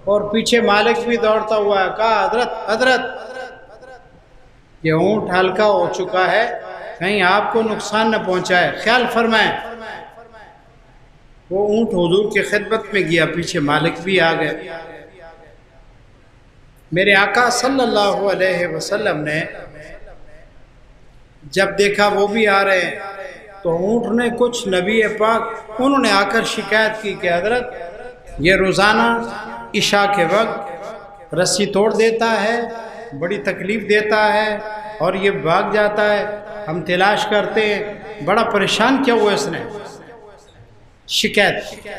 اور پیچھے مالک بھی دوڑتا ہوا ہے، کہا حضرت یہ اونٹ ہلکا ہو چکا ہے، کہیں آپ کو نقصان نہ پہنچائے، خیال فرمائیں۔ وہ اونٹ حضور کی خدمت میں گیا، پیچھے مالک بھی آ گئے۔ میرے آقا صلی اللہ علیہ وسلم نے جب دیکھا وہ بھی آ رہے ہیں تو اونٹ نے کچھ نبی پاک انہوں نے آ کر شکایت کی کہ حضرت یہ روزانہ عشاء کے وقت رسی توڑ دیتا ہے، بڑی تکلیف دیتا ہے، اور یہ بھاگ جاتا ہے، ہم تلاش کرتے ہیں، بڑا پریشان کیا ہوا اس نے، شکایت کی۔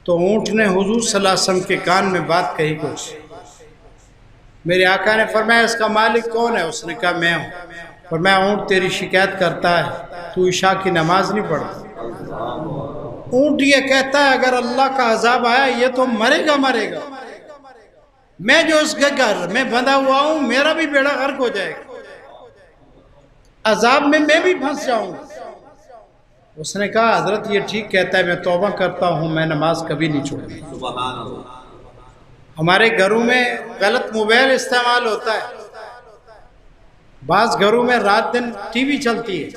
تو اونٹ نے حضور صلی اللہ علیہ وسلم کے کان میں بات کہی کچھ۔ میرے آقا نے فرمایا اس کا مالک کون ہے؟ اس نے کہا میں ہوں۔ فرمایا اونٹ تیری شکایت کرتا ہے، تو عشاء کی نماز نہیں پڑھتا۔ اونٹ یہ کہتا ہے اگر اللہ کا عذاب آیا یہ تو مرے گا، میں جو اس کے گھر میں بندھا ہوا ہوں میرا بھی بیڑا غرق ہو جائے گا، عذاب میں بھی پھنس جاؤں۔ اس نے کہا حضرت یہ ٹھیک کہتا ہے، میں توبہ کرتا ہوں، میں نماز کبھی نہیں چھوڑوں۔ ہمارے گھروں میں غلط موبائل استعمال ہوتا ہے، بعض گھروں میں رات دن ٹی وی چلتی ہے،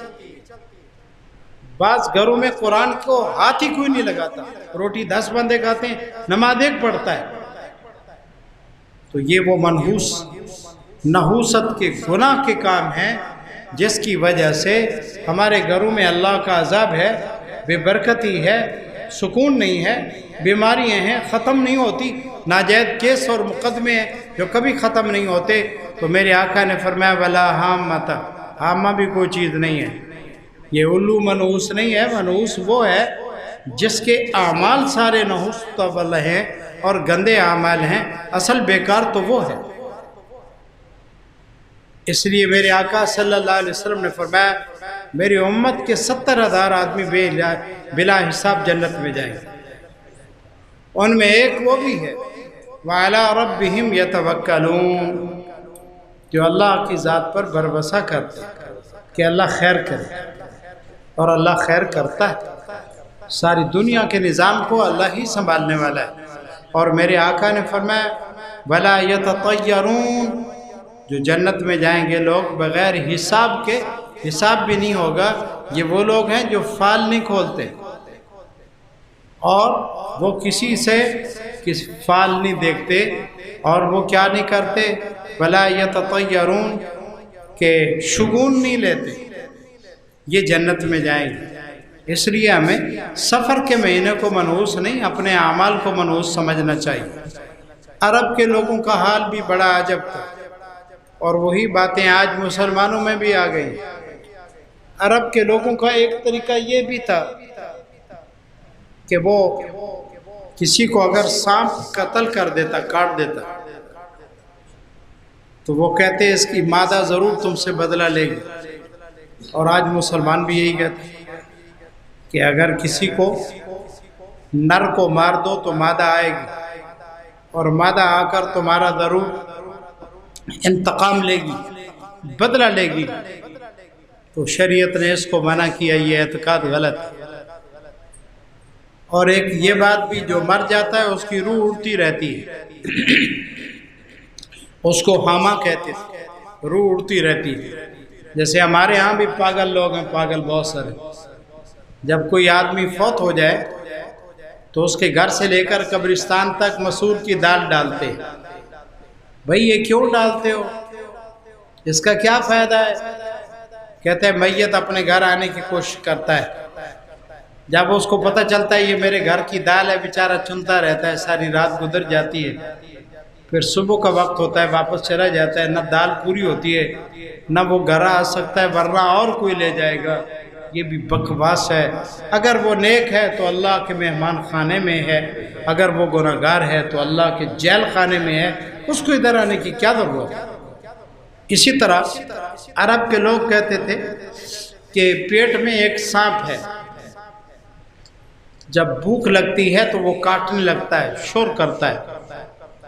بعض گھروں میں قرآن کو ہاتھ ہی کوئی نہیں لگاتا، روٹی 10 بندے کھاتے ہیں، نماز ایک پڑھتا ہے۔ تو یہ وہ نحوست کے گناہ کے کام ہیں جس کی وجہ سے ہمارے گھروں میں اللہ کا عذاب ہے، بے برکتی ہے، سکون نہیں ہے، بیماریاں ہیں ختم نہیں ہوتی، ناجائز کیس اور مقدمے ہیں جو کبھی ختم نہیں ہوتے۔ تو میرے آقا نے فرمایا ولا حامۃ، حامہ بھی کوئی چیز نہیں ہے، یہ الو منحوس نہیں ہے، منحوس وہ ہے جس کے اعمال سارے نحوس طبل ہیں اور گندے اعمال ہیں، اصل بیکار تو وہ ہے۔ اس لیے میرے آقا صلی اللہ علیہ وسلم نے فرمایا میری امت کے 70,000 آدمی بلا حساب جنت میں جائیں گے، ان میں ایک وہ بھی ہے وَعَلَىٰ رَبِّهِمْ يَتَوَكَّلُونَ، جو اللہ کی ذات پر بھروسہ کرتے کہ اللہ خیر کرے، اور اللہ خیر کرتا ہے، ساری دنیا کے نظام کو اللہ ہی سنبھالنے والا ہے۔ اور میرے آقا نے فرمایا وَلَا يَتَطَيَّرُونَ، جو جنت میں جائیں گے لوگ بغیر حساب کے، حساب بھی نہیں ہوگا، یہ وہ لوگ ہیں جو فال نہیں کھولتے اور وہ کسی سے فال نہیں دیکھتے، اور وہ کیا نہیں کرتے وَلَا يَتَطَيَّرُونَ کہ شگون نہیں لیتے، یہ جنت میں جائیں گے۔ اس لیے ہمیں سفر کے مہینے کو منحوس نہیں، اپنے اعمال کو منحوس سمجھنا چاہیے۔ عرب کے لوگوں کا حال بھی بڑا عجب تھا، اور وہی باتیں آج مسلمانوں میں بھی آ گئی۔ عرب کے لوگوں کا ایک طریقہ یہ بھی تھا کہ وہ کسی کو اگر سانپ قتل کر دیتا، کاٹ دیتا، تو وہ کہتے اس کی مادہ ضرور تم سے بدلہ لے گی۔ اور آج مسلمان بھی یہی کہتے ہیں کہ اگر کسی کو نر کو مار دو تو مادہ آئے گی، اور مادہ آ کر تمہارا ضرور انتقام لے گی، بدلہ لے گی۔ تو شریعت نے اس کو منع کیا، یہ اعتقاد غلط ہے۔ اور ایک یہ بات بھی، جو مر جاتا ہے اس کی روح اڑتی رہتی ہے، اس کو حامہ کہتے ہیں، روح اڑتی رہتی ہے۔ جیسے ہمارے ہاں بھی پاگل لوگ ہیں، پاگل بہت سارے، جب کوئی آدمی فوت ہو جائے تو اس کے گھر سے لے کر قبرستان تک مسور کی دال ڈالتے ہیں۔ بھئی یہ کیوں ڈالتے ہو؟ اس کا کیا فائدہ ہے؟ کہتے ہیں میت اپنے گھر آنے کی کوشش کرتا ہے، جب اس کو پتہ چلتا ہے یہ میرے گھر کی دال ہے، بیچارہ چنتا رہتا ہے، ساری رات گزر جاتی ہے، پھر صبح کا وقت ہوتا ہے واپس چلا جاتا ہے، نہ دال پوری ہوتی ہے نہ وہ گھر آ سکتا ہے، ورنہ اور کوئی لے جائے گا۔ یہ بھی بکواس ہے۔ اگر وہ نیک ہے تو اللہ کے مہمان خانے میں ہے، اگر وہ گناہگار ہے تو اللہ کے جیل خانے میں ہے، اس کو ادھر آنے کی کیا ضرورت ہے؟ اسی طرح عرب کے لوگ کہتے تھے کہ پیٹ میں ایک سانپ ہے، جب بھوک لگتی ہے تو وہ کاٹنے لگتا ہے، شور کرتا ہے،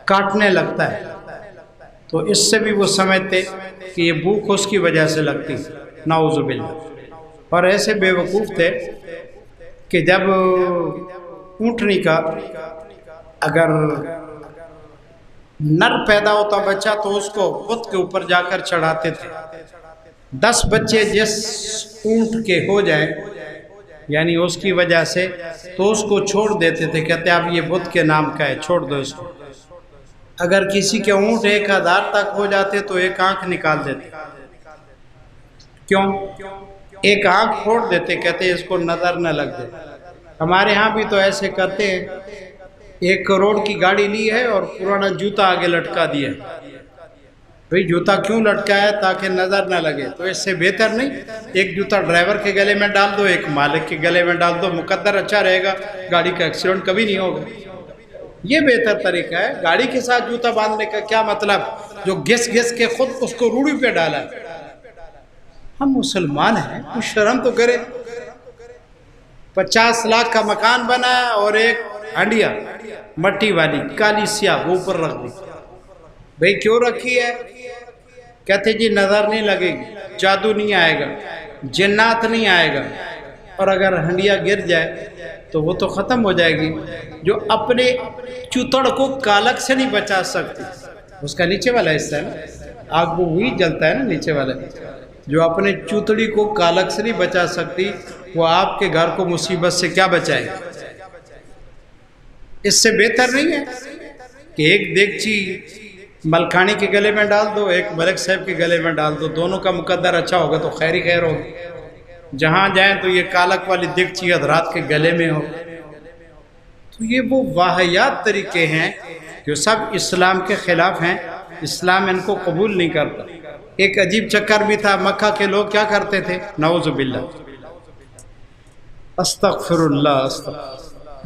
کاٹنے لگتا ہے، تو اس سے بھی وہ سمجھتے کہ یہ بھوک اس کی وجہ سے لگتی، نعوذ باللہ۔ اور ایسے بے وقوف تھے کہ جب اونٹنی کا اگر نر پیدا ہوتا بچہ تو اس کو بت کے اوپر جا کر چڑھاتے تھے۔ 10 بچے جس اونٹ کے ہو جائیں یعنی اس کی وجہ سے، تو اس کو چھوڑ دیتے تھے، کہتے اب یہ بت کے نام کا ہے، چھوڑ دو اس کو۔ اگر کسی کے اونٹ 1000 تک ہو جاتے تو ایک آنکھ نکال دیتے۔ کیوں؟ ایک آنکھ پھوڑ دیتے، کہتے اس کو نظر نہ لگ جائے۔ ہمارے ہاں بھی تو ایسے کرتے ہیں، 1 کروڑ کی گاڑی لی ہے اور پرانا جوتا آگے لٹکا دیا ہے۔ بھئی جوتا کیوں لٹکا ہے؟ تاکہ نظر نہ لگے۔ تو اس سے بہتر نہیں ایک جوتا ڈرائیور کے گلے میں ڈال دو، ایک مالک کے گلے میں ڈال دو، مقدر اچھا رہے گا، گاڑی کا ایکسیڈنٹ کبھی نہیں ہوگا۔ یہ بہتر طریقہ ہے۔ گاڑی کے ساتھ جوتا باندھنے کا کیا مطلب؟ جو گھس گھس کے خود اس کو روڑی پہ ڈالا ہے۔ ہم مسلمان ہیں، کچھ شرم تو کریں۔ 50 لاکھ کا مکان بنا اور ایک ہنڈیا مٹی والی کالی سیاہ وہ اوپر رکھ دی۔ بھئی کیوں رکھی ہے؟ کہتے جی نظر نہیں لگے گی، جادو نہیں آئے گا، جنات نہیں آئے گا، اور اگر ہنڈیا گر جائے تو وہ تو ختم ہو جائے گی۔ جو اپنے چوتڑ کو کالک سے نہیں بچا سکتی، اس کا نیچے والا حصہ ہے نا، آگ وہ وہی جلتا ہے نا نیچے والا، جو اپنے چوتڑی کو کالک سے نہیں بچا سکتی، وہ آپ کے گھر کو مصیبت سے کیا بچائے گا؟ اس سے بہتر نہیں ہے کہ ایک دیگچی ملکانی کے گلے میں ڈال دو، ایک ملک صاحب کے گلے میں ڈال دو، دونوں کا مقدر اچھا ہوگا تو خیر ہی خیر ہوگی۔ جہاں جائیں تو یہ کالک والی دیگچی حضرات کے گلے میں ہو۔ تو یہ وہ واہیات طریقے ہیں جو سب اسلام کے خلاف ہیں، اسلام ان کو قبول نہیں کرتا۔ ایک عجیب چکر بھی تھا، مکہ کے لوگ کیا کرتے تھے؟ نعوذ باللہ، استغفر اللہ،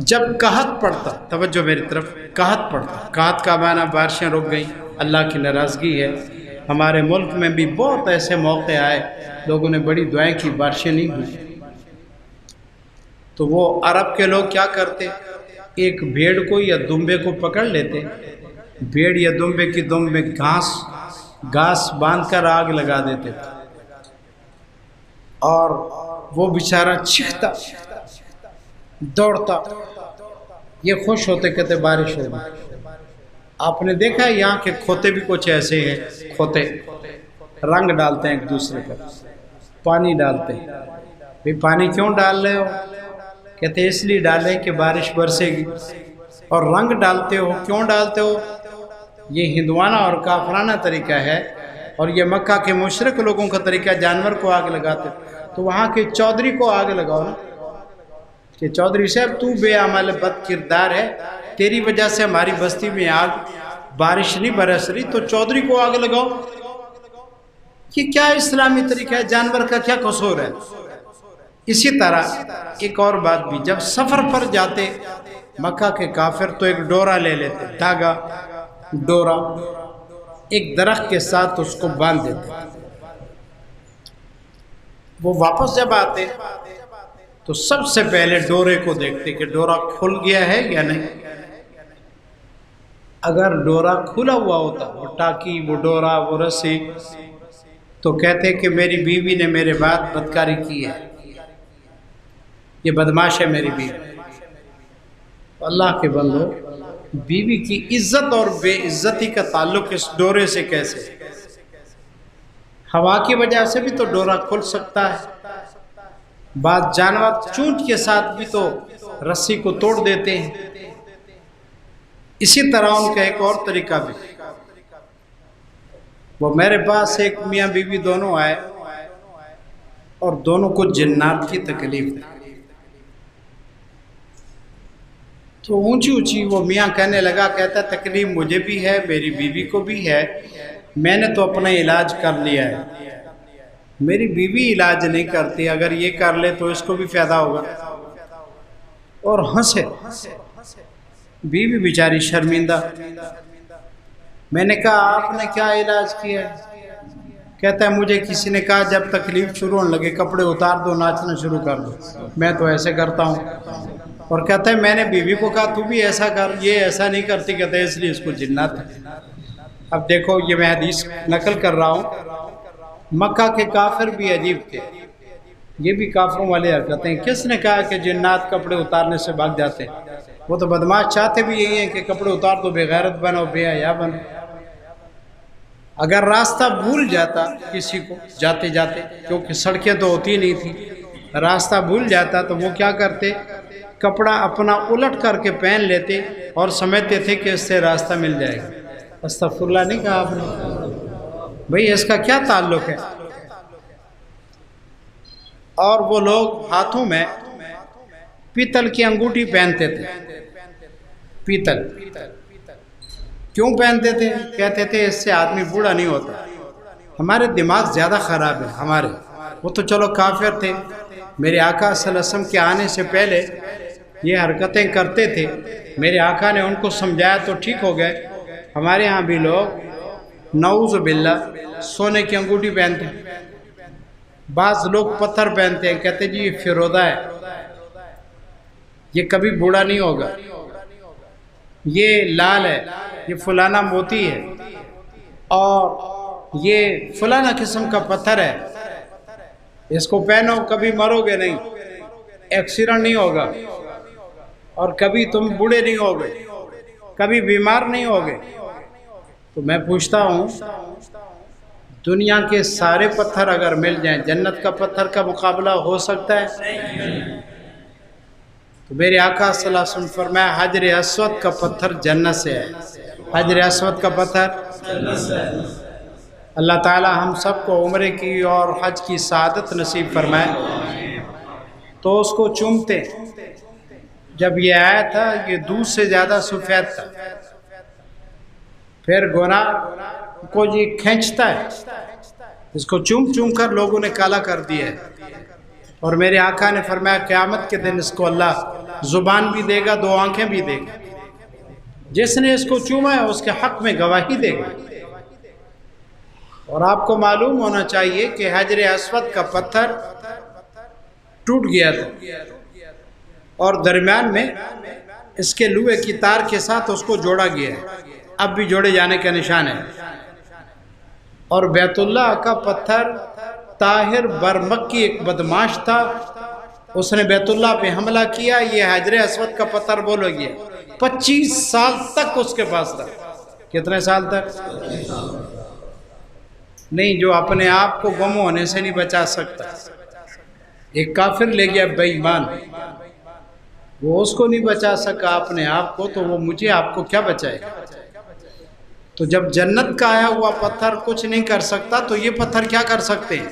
جب قحط پڑتا، توجہ میری طرف، قحط پڑتا، قحط کا معنی بارشیں رک گئیں، اللہ کی ناراضگی ہے۔ ہمارے ملک میں بھی بہت ایسے موقع آئے، لوگوں نے بڑی دعائیں کی، بارشیں نہیں ہوئی، تو وہ عرب کے لوگ کیا کرتے؟ ایک بھیڑ کو یا دمبے کو پکڑ لیتے، بھیڑ یا دمبے کی دم میں گھاس باندھ کر آگ لگا دیتے تھے، اور وہ بیچارہ چیختا دوڑتا، یہ خوش ہوتے، کہتے بارش ہوگی۔ آپ نے دیکھا ہے یہاں کے کھوتے بھی کچھ ایسے ہیں، کھوتے رنگ ڈالتے ہیں ایک دوسرے پر، پانی ڈالتے ہیں۔ بھئی پانی کیوں ڈال رہے ہو؟ کہتے اس لیے ڈالیں کہ بارش برسے گی۔ اور رنگ ڈالتے ہو کیوں ڈالتے ہو؟ یہ ہندوانہ اور کافرانہ طریقہ ہے، اور یہ مکہ کے مشرک لوگوں کا طریقہ، جانور کو آگ لگاتے۔ تو وہاں کے چودھری کو آگ لگاؤ نا، کہ چودھری صاحب تو بے عمل بد کردار ہے، تیری وجہ سے ہماری بستی میں آگ، بارش نہیں برس رہی، تو چودھری کو آگ لگاؤ۔ یہ کیا اسلامی طریقہ ہے؟ جانور کا کیا قصور ہے؟ اسی طرح ایک اور بات بھی، جب سفر پر جاتے مکہ کے کافر تو ایک ڈورا لے لیتے، دھاگا، ڈورا، ایک درخت کے ساتھ اس کو باندھ دیتے۔ وہ واپس جب آتے تو سب سے پہلے ڈورے کو دیکھتے کہ ڈورا کھل گیا ہے یا نہیں۔ اگر ڈورا کھلا ہوا ہوتا، وہ ٹاکی، وہ ڈورا، وہ رسی، تو کہتے کہ میری بیوی نے میرے بعد بدکاری کی ہے، یہ بدماش ہے میری بیوی۔ اللہ کے بندو، بیوی کی عزت اور بے عزتی کا تعلق اس ڈورے سے کیسے؟ ہوا کی وجہ سے بھی تو ڈورا کھل سکتا ہے، بعض جانور چونچ کے ساتھ بھی تو رسی کو توڑ دیتے ہیں۔ اسی طرح ان کا ایک اور طریقہ بھی، وہ میرے پاس ایک میاں بیوی دونوں آئے اور دونوں کو جنات کی تکلیف دی۔ تو اونچی اونچی وہ میاں کہنے لگا، کہتا تکلیف مجھے بھی ہے، میری بیوی کو بھی ہے، میں نے تو اپنا علاج کر لیا ہے، میری بیوی علاج نہیں کرتی، اگر یہ کر لے تو اس کو بھی فائدہ ہوگا. اور ہنسے. بیوی بیچاری شرمندہ. میں نے کہا آپ نے کیا علاج کیا ہے؟ کہتا ہے مجھے کسی نے کہا جب تکلیف شروع ہونے لگے کپڑے اتار دو، ناچنا شروع کر دو، میں تو ایسے کرتا ہوں. اور کہتا ہے میں نے بیوی کو کہا تو بھی ایسا کر، یہ ایسا نہیں کرتی، کہتا ہے اس لیے اس کو جنات ہے. اب دیکھو یہ میں حدیث نقل کر رہا ہوں. مکہ کے کافر بھی عجیب تھے، یہ بھی کافروں والے حرکتیں. کس نے کہا کہ جنات کپڑے اتارنے سے بھاگ جاتے ہیں؟ وہ تو بدماش چاہتے بھی یہی ہیں کہ کپڑے اتار دو، بے غیرت بنو، بے حیا بنو. اگر راستہ بھول جاتا کسی کو جاتے جاتے، کیونکہ سڑکیں تو ہوتی نہیں تھی، راستہ بھول جاتا تو وہ کیا کرتے؟ کپڑا اپنا الٹ کر کے پہن لیتے اور سمجھتے تھے کہ اس سے راستہ مل جائے گا. استغفر اللہ نہیں کہا آپ نے؟ بھئی اس کا کیا تعلق ہے؟ اور وہ لوگ ہاتھوں میں پیتل کی انگوٹھی پہنتے تھے. پیتل کیوں پہنتے تھے؟ کہتے تھے اس سے آدمی بوڑھا نہیں ہوتا. ہمارے دماغ زیادہ خراب ہے ہمارے. وہ تو چلو کافر تھے، میرے آقا صلی اللہ علیہ وسلم کے آنے سے پہلے یہ حرکتیں کرتے تھے، میرے آقا نے ان کو سمجھایا تو ٹھیک ہو گئے. ہمارے ہاں بھی لوگ نعوذ باللہ سونے کی انگوٹھی پہنتے ہیں، بعض لوگ پتھر پہنتے ہیں، کہتے جی یہ فیرودہ ہے، یہ کبھی بوڑھا نہیں ہوگا، یہ لال ہے، یہ فلانا موتی ہے، اور یہ فلانا قسم کا پتھر ہے، اس کو پہنو کبھی مرو گے نہیں، ایکسیڈنٹ نہیں ہوگا، اور کبھی تم بوڑھے نہیں ہوگے، کبھی بیمار نہیں ہوگے. تو میں پوچھتا ہوں دنیا کے سارے پتھر اگر مل جائیں، جنت کا پتھر کا مقابلہ ہو سکتا ہے؟ تو میرے آقا صلی اللہ علیہ وسلم فرمایا حجر اسود کا پتھر جنت سے ہے. حجر اسود کا پتھر جنت سے ہے. اللہ تعالی ہم سب کو عمرے کی اور حج کی سعادت نصیب فرمائے. تو اس کو چومتے. جب یہ آیا تھا یہ دودھ سے زیادہ سفید تھا. پھر گناہ کو یہ کھینچتا ہے، اس کو چوم چوم کر لوگوں نے کالا کر دیا ہے. اور میرے آقا نے فرمایا قیامت کے دن اس کو اللہ زبان بھی دے گا، دو آنکھیں بھی دے گا. جس نے اس کو چوما ہے اس کے حق میں گواہی دے گا. اور آپ کو معلوم ہونا چاہیے کہ حجر اسود کا پتھر ٹوٹ گیا تھا اور درمیان میں اس کے لوہے کی تار کے ساتھ اس کو جوڑا گیا ہے، اب بھی جوڑے جانے کا نشان ہے. اور بیت اللہ کا پتھر طاہر برمکی ایک بدماش تھا، اس نے بیت اللہ پہ حملہ کیا، یہ حجر اسود کا پتھر بولو گیا. 25 سال تک اس کے پاس تھا. کتنے سال تک؟ نہیں، جو اپنے آپ کو گم ہونے سے نہیں بچا سکتا. ایک کافر لے گیا بے ایمان، وہ اس کو نہیں بچا سکا اپنے آپ کو، تو وہ مجھے آپ کو کیا بچائے گا؟ تو جب جنت کا آیا ہوا پتھر کچھ نہیں کر سکتا تو یہ پتھر کیا کر سکتے ہیں؟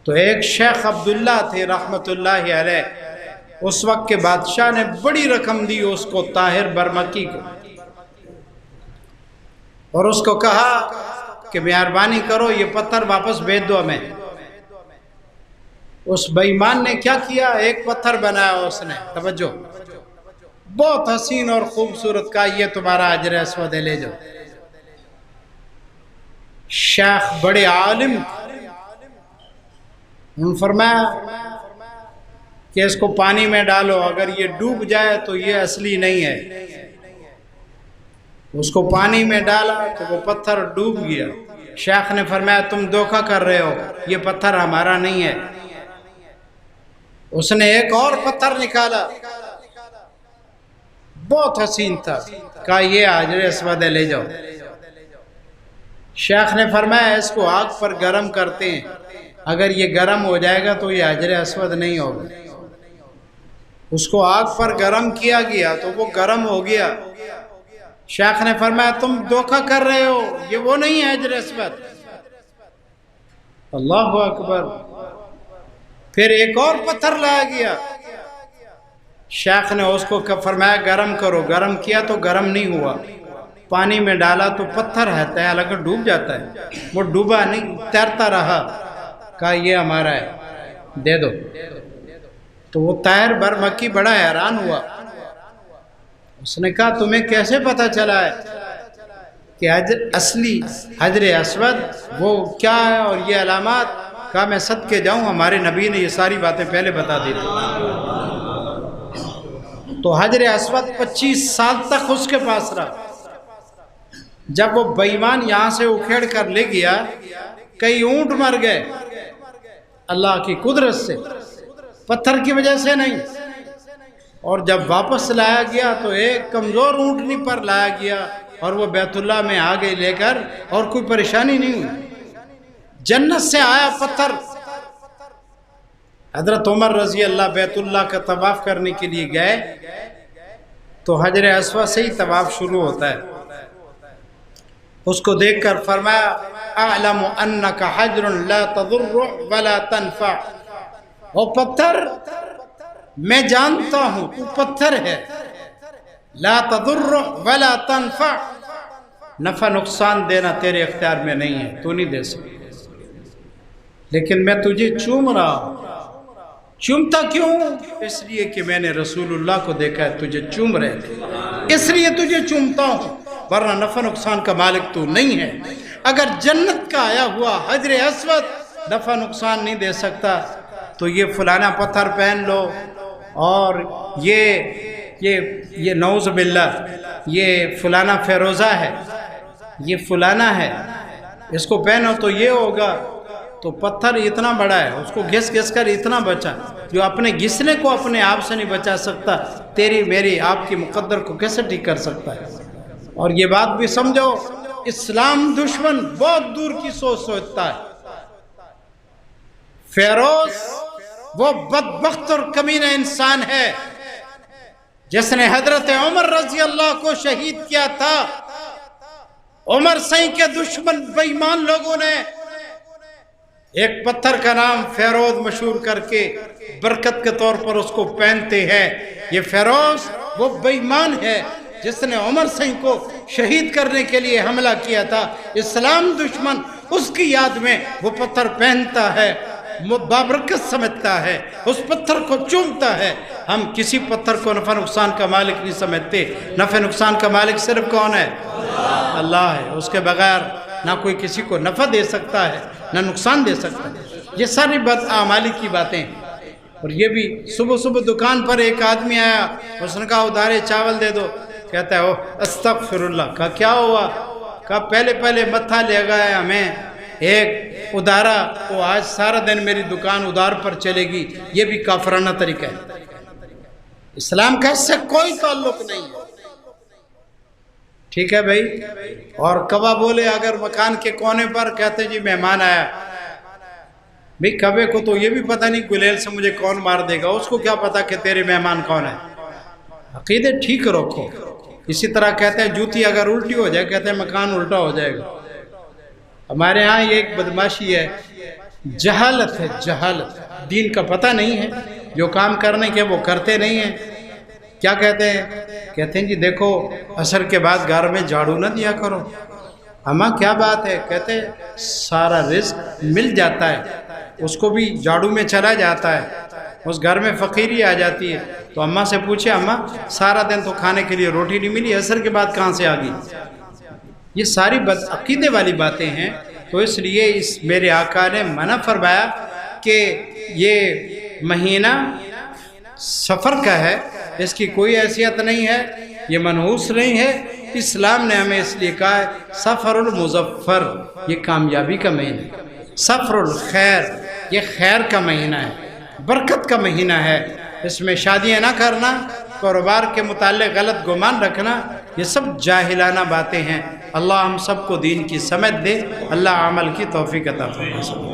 تو ایک شیخ عبداللہ تھے رحمت اللہ علیہ، اس وقت کے بادشاہ نے بڑی رقم دی اس کو، طاہر برمکی کو، اور اس کو کہا کہ مہربانی کرو یہ پتھر واپس بھیج دو ہمیں. اس بے ایمان نے کیا کیا؟ ایک پتھر بنایا اس نے، توجہ، بہت حسین اور خوبصورت، کا یہ تمہارا حجر اسود ہے، لے جاؤ. شیخ بڑے عالم، انہوں نے فرمایا کہ اس کو پانی میں ڈالو، اگر یہ ڈوب جائے تو یہ اصلی نہیں ہے. اس کو پانی میں ڈالا تو وہ پتھر ڈوب گیا. شیخ نے فرمایا تم دھوکہ کر رہے ہو، یہ پتھر ہمارا نہیں ہے. اس نے ایک اور پتھر نکالا، بہت حسین تھا، کہا یہ حجر اسود ہے، لے جاؤ. شیخ نے فرمایا اس کو آگ پر گرم کرتے ہیں، اگر یہ گرم ہو جائے گا تو یہ حجر اسود نہیں ہوگا. اس کو آگ پر گرم کیا گیا تو وہ گرم ہو گیا. شیخ نے فرمایا تم دھوکہ کر رہے ہو، یہ وہ نہیں ہے حجر اسود. اللہ اکبر. پھر ایک اور پتھر لایا گیا، شیخ نے اس کو فرمایا گرم کرو، گرم کیا تو گرم نہیں ہوا، پانی میں ڈالا تو پتھر رہتا ہے، حالانکہ ڈوب جاتا ہے، وہ ڈوبا نہیں، تیرتا رہا۔ کہا یہ ہمارا ہے، دے دو۔ تو وہ طاہر برمکی بڑا حیران ہوا، اس نے کہا تمہیں کیسے پتا چلا ہے کہ اصلی حجر اسود وہ کیا ہے اور یہ علامات؟ کہا میں صدقے جاؤں، ہمارے نبی نے یہ ساری باتیں پہلے بتا دی تھی۔ تو حجر اسود 25 سال تک اس کے پاس رہا۔ جب وہ بے ایمان یہاں سے اکھیڑ کر لے گیا، کئی اونٹ مر گئے اللہ کی قدرت سے، پتھر کی وجہ سے نہیں۔ اور جب واپس لایا گیا تو ایک کمزور اونٹنی پر لایا گیا، اور وہ بیت اللہ میں آگے لے کر، اور کوئی پریشانی نہیں ہوئی۔ جنت سے آیا پتھر۔ حضرت عمر رضی اللہ بیت اللہ کا طواف کرنے کے لیے گئے تو حجر اسود سے ہی طواف شروع ہوتا ہے۔ اس کو دیکھ کر فرمایا اعلم انک حجر لا تضر ولا تنفع، وہ پتھر میں جانتا ہوں تو پتھر ہے، لا تضر ولا تنفع، نفع نقصان دینا تیرے اختیار میں نہیں ہے، تو نہیں دے سکتا، لیکن میں تجھے چوم رہا ہوں۔ چومتا کیوں؟ اس لیے کہ میں نے رسول اللہ کو دیکھا ہے تجھے چوم رہے تھے، اس لیے تجھے چومتا ہوں، ورنہ نفع نقصان کا مالک تو نہیں ہے۔ اگر جنت کا آیا ہوا حجر اسود نفع نقصان نہیں دے سکتا تو یہ فلانا پتھر پہن لو، اور یہ نعوذ باللہ یہ فلانا فیروزہ ہے، یہ فلانا ہے، اس کو پہنو تو یہ ہوگا۔ تو پتھر اتنا بڑا ہے، اس کو گھس گھس کر اتنا بچا، جو اپنے گھسنے کو اپنے آپ سے نہیں بچا سکتا، تیری میری آپ کی مقدر کو کیسے ٹھیک کر سکتا ہے؟ اور یہ بات بھی سمجھو، اسلام دشمن بہت دور کی سوچ سوچتا ہے۔ فیروز وہ بدبخت اور کمینہ انسان ہے جس نے حضرت عمر رضی اللہ کو شہید کیا تھا۔ عمر سائیں کے دشمن بے ایمان لوگوں نے ایک پتھر کا نام فیروز مشہور کر کے برکت کے طور پر اس کو پہنتے ہیں۔ یہ فیروز وہ بے ایمان ہے جس نے عمر سائیں کو شہید کرنے کے لیے حملہ کیا تھا۔ اسلام دشمن اس کی یاد میں وہ پتھر پہنتا ہے، بابرکت سمجھتا ہے، اس پتھر کو چومتا ہے۔ ہم کسی پتھر کو نفع نقصان کا مالک نہیں سمجھتے، نفع نقصان کا مالک صرف کون ہے؟ اللہ ہے، اس کے بغیر نہ کوئی کسی کو نفع دے سکتا ہے نہ نقصان دے سکتا ہے۔ یہ ساری بدعمالی کی باتیں ہیں۔ اور یہ بھی صبح صبح دکان پر ایک آدمی آیا، اس نے کہا ادارے چاول دے دو، کہتا ہے استغفر اللہ۔ کہا کیا ہوا؟ کہا پہلے متھا لے گیا ہمیں ایک ادارہ، وہ آج سارا دن میری دکان ادار پر چلے گی۔ یہ بھی کافرانہ طریقہ ہے، اسلام کا اس سے کوئی تعلق نہیں ہے۔ ٹھیک ہے بھائی؟ اور کبا بولے اگر مکان کے کونے پر، کہتے جی مہمان آیا، بھئی کبے کو تو یہ بھی پتہ نہیں گلیل سے مجھے کون مار دے گا، اس کو کیا پتا کہ تیرے مہمان کون ہے؟ عقیدے ٹھیک رکھو۔ اسی طرح کہتے ہیں جوتی اگر الٹی ہو جائے، کہتے ہیں مکان الٹا ہو جائے گا۔ ہمارے ہاں یہ ایک بدماشی ہے، جہالت ہے، جہالت، دین کا پتہ نہیں ہے، جو کام کرنے کے وہ کرتے نہیں ہیں۔ کیا کہتے ہیں؟ کہتے ہیں جی دیکھو عصر کے بعد گھر میں جھاڑو نہ دیا کرو۔ اماں کیا بات ہے؟ کہتے ہیں سارا رزق مل جاتا ہے، اس کو بھی جھاڑو میں چلا جاتا ہے، اس گھر میں فقیری آ جاتی ہے۔ تو اماں سے پوچھے اماں سارا دن تو کھانے کے لیے روٹی نہیں ملی، عصر کے بعد کہاں سے آ گئی؟ یہ ساری عقیدے والی باتیں ہیں۔ تو اس لیے میرے آقا نے منع فرمایا کہ یہ مہینہ سفر کا ہے، اس کی کوئی حیثیت نہیں ہے، یہ منحوس نہیں ہے۔ اسلام نے ہمیں اس لیے کہا ہے سفر المظفر، یہ کامیابی کا مہینہ ہے، سفر الخیر، یہ خیر کا مہینہ ہے، برکت کا مہینہ ہے۔ اس میں شادیاں نہ کرنا، کاروبار کے متعلق غلط گمان رکھنا، یہ سب جاہلانہ باتیں ہیں۔ اللہ ہم سب کو دین کی سمجھ دے، اللہ عمل کی توفیق عطا فرمائے۔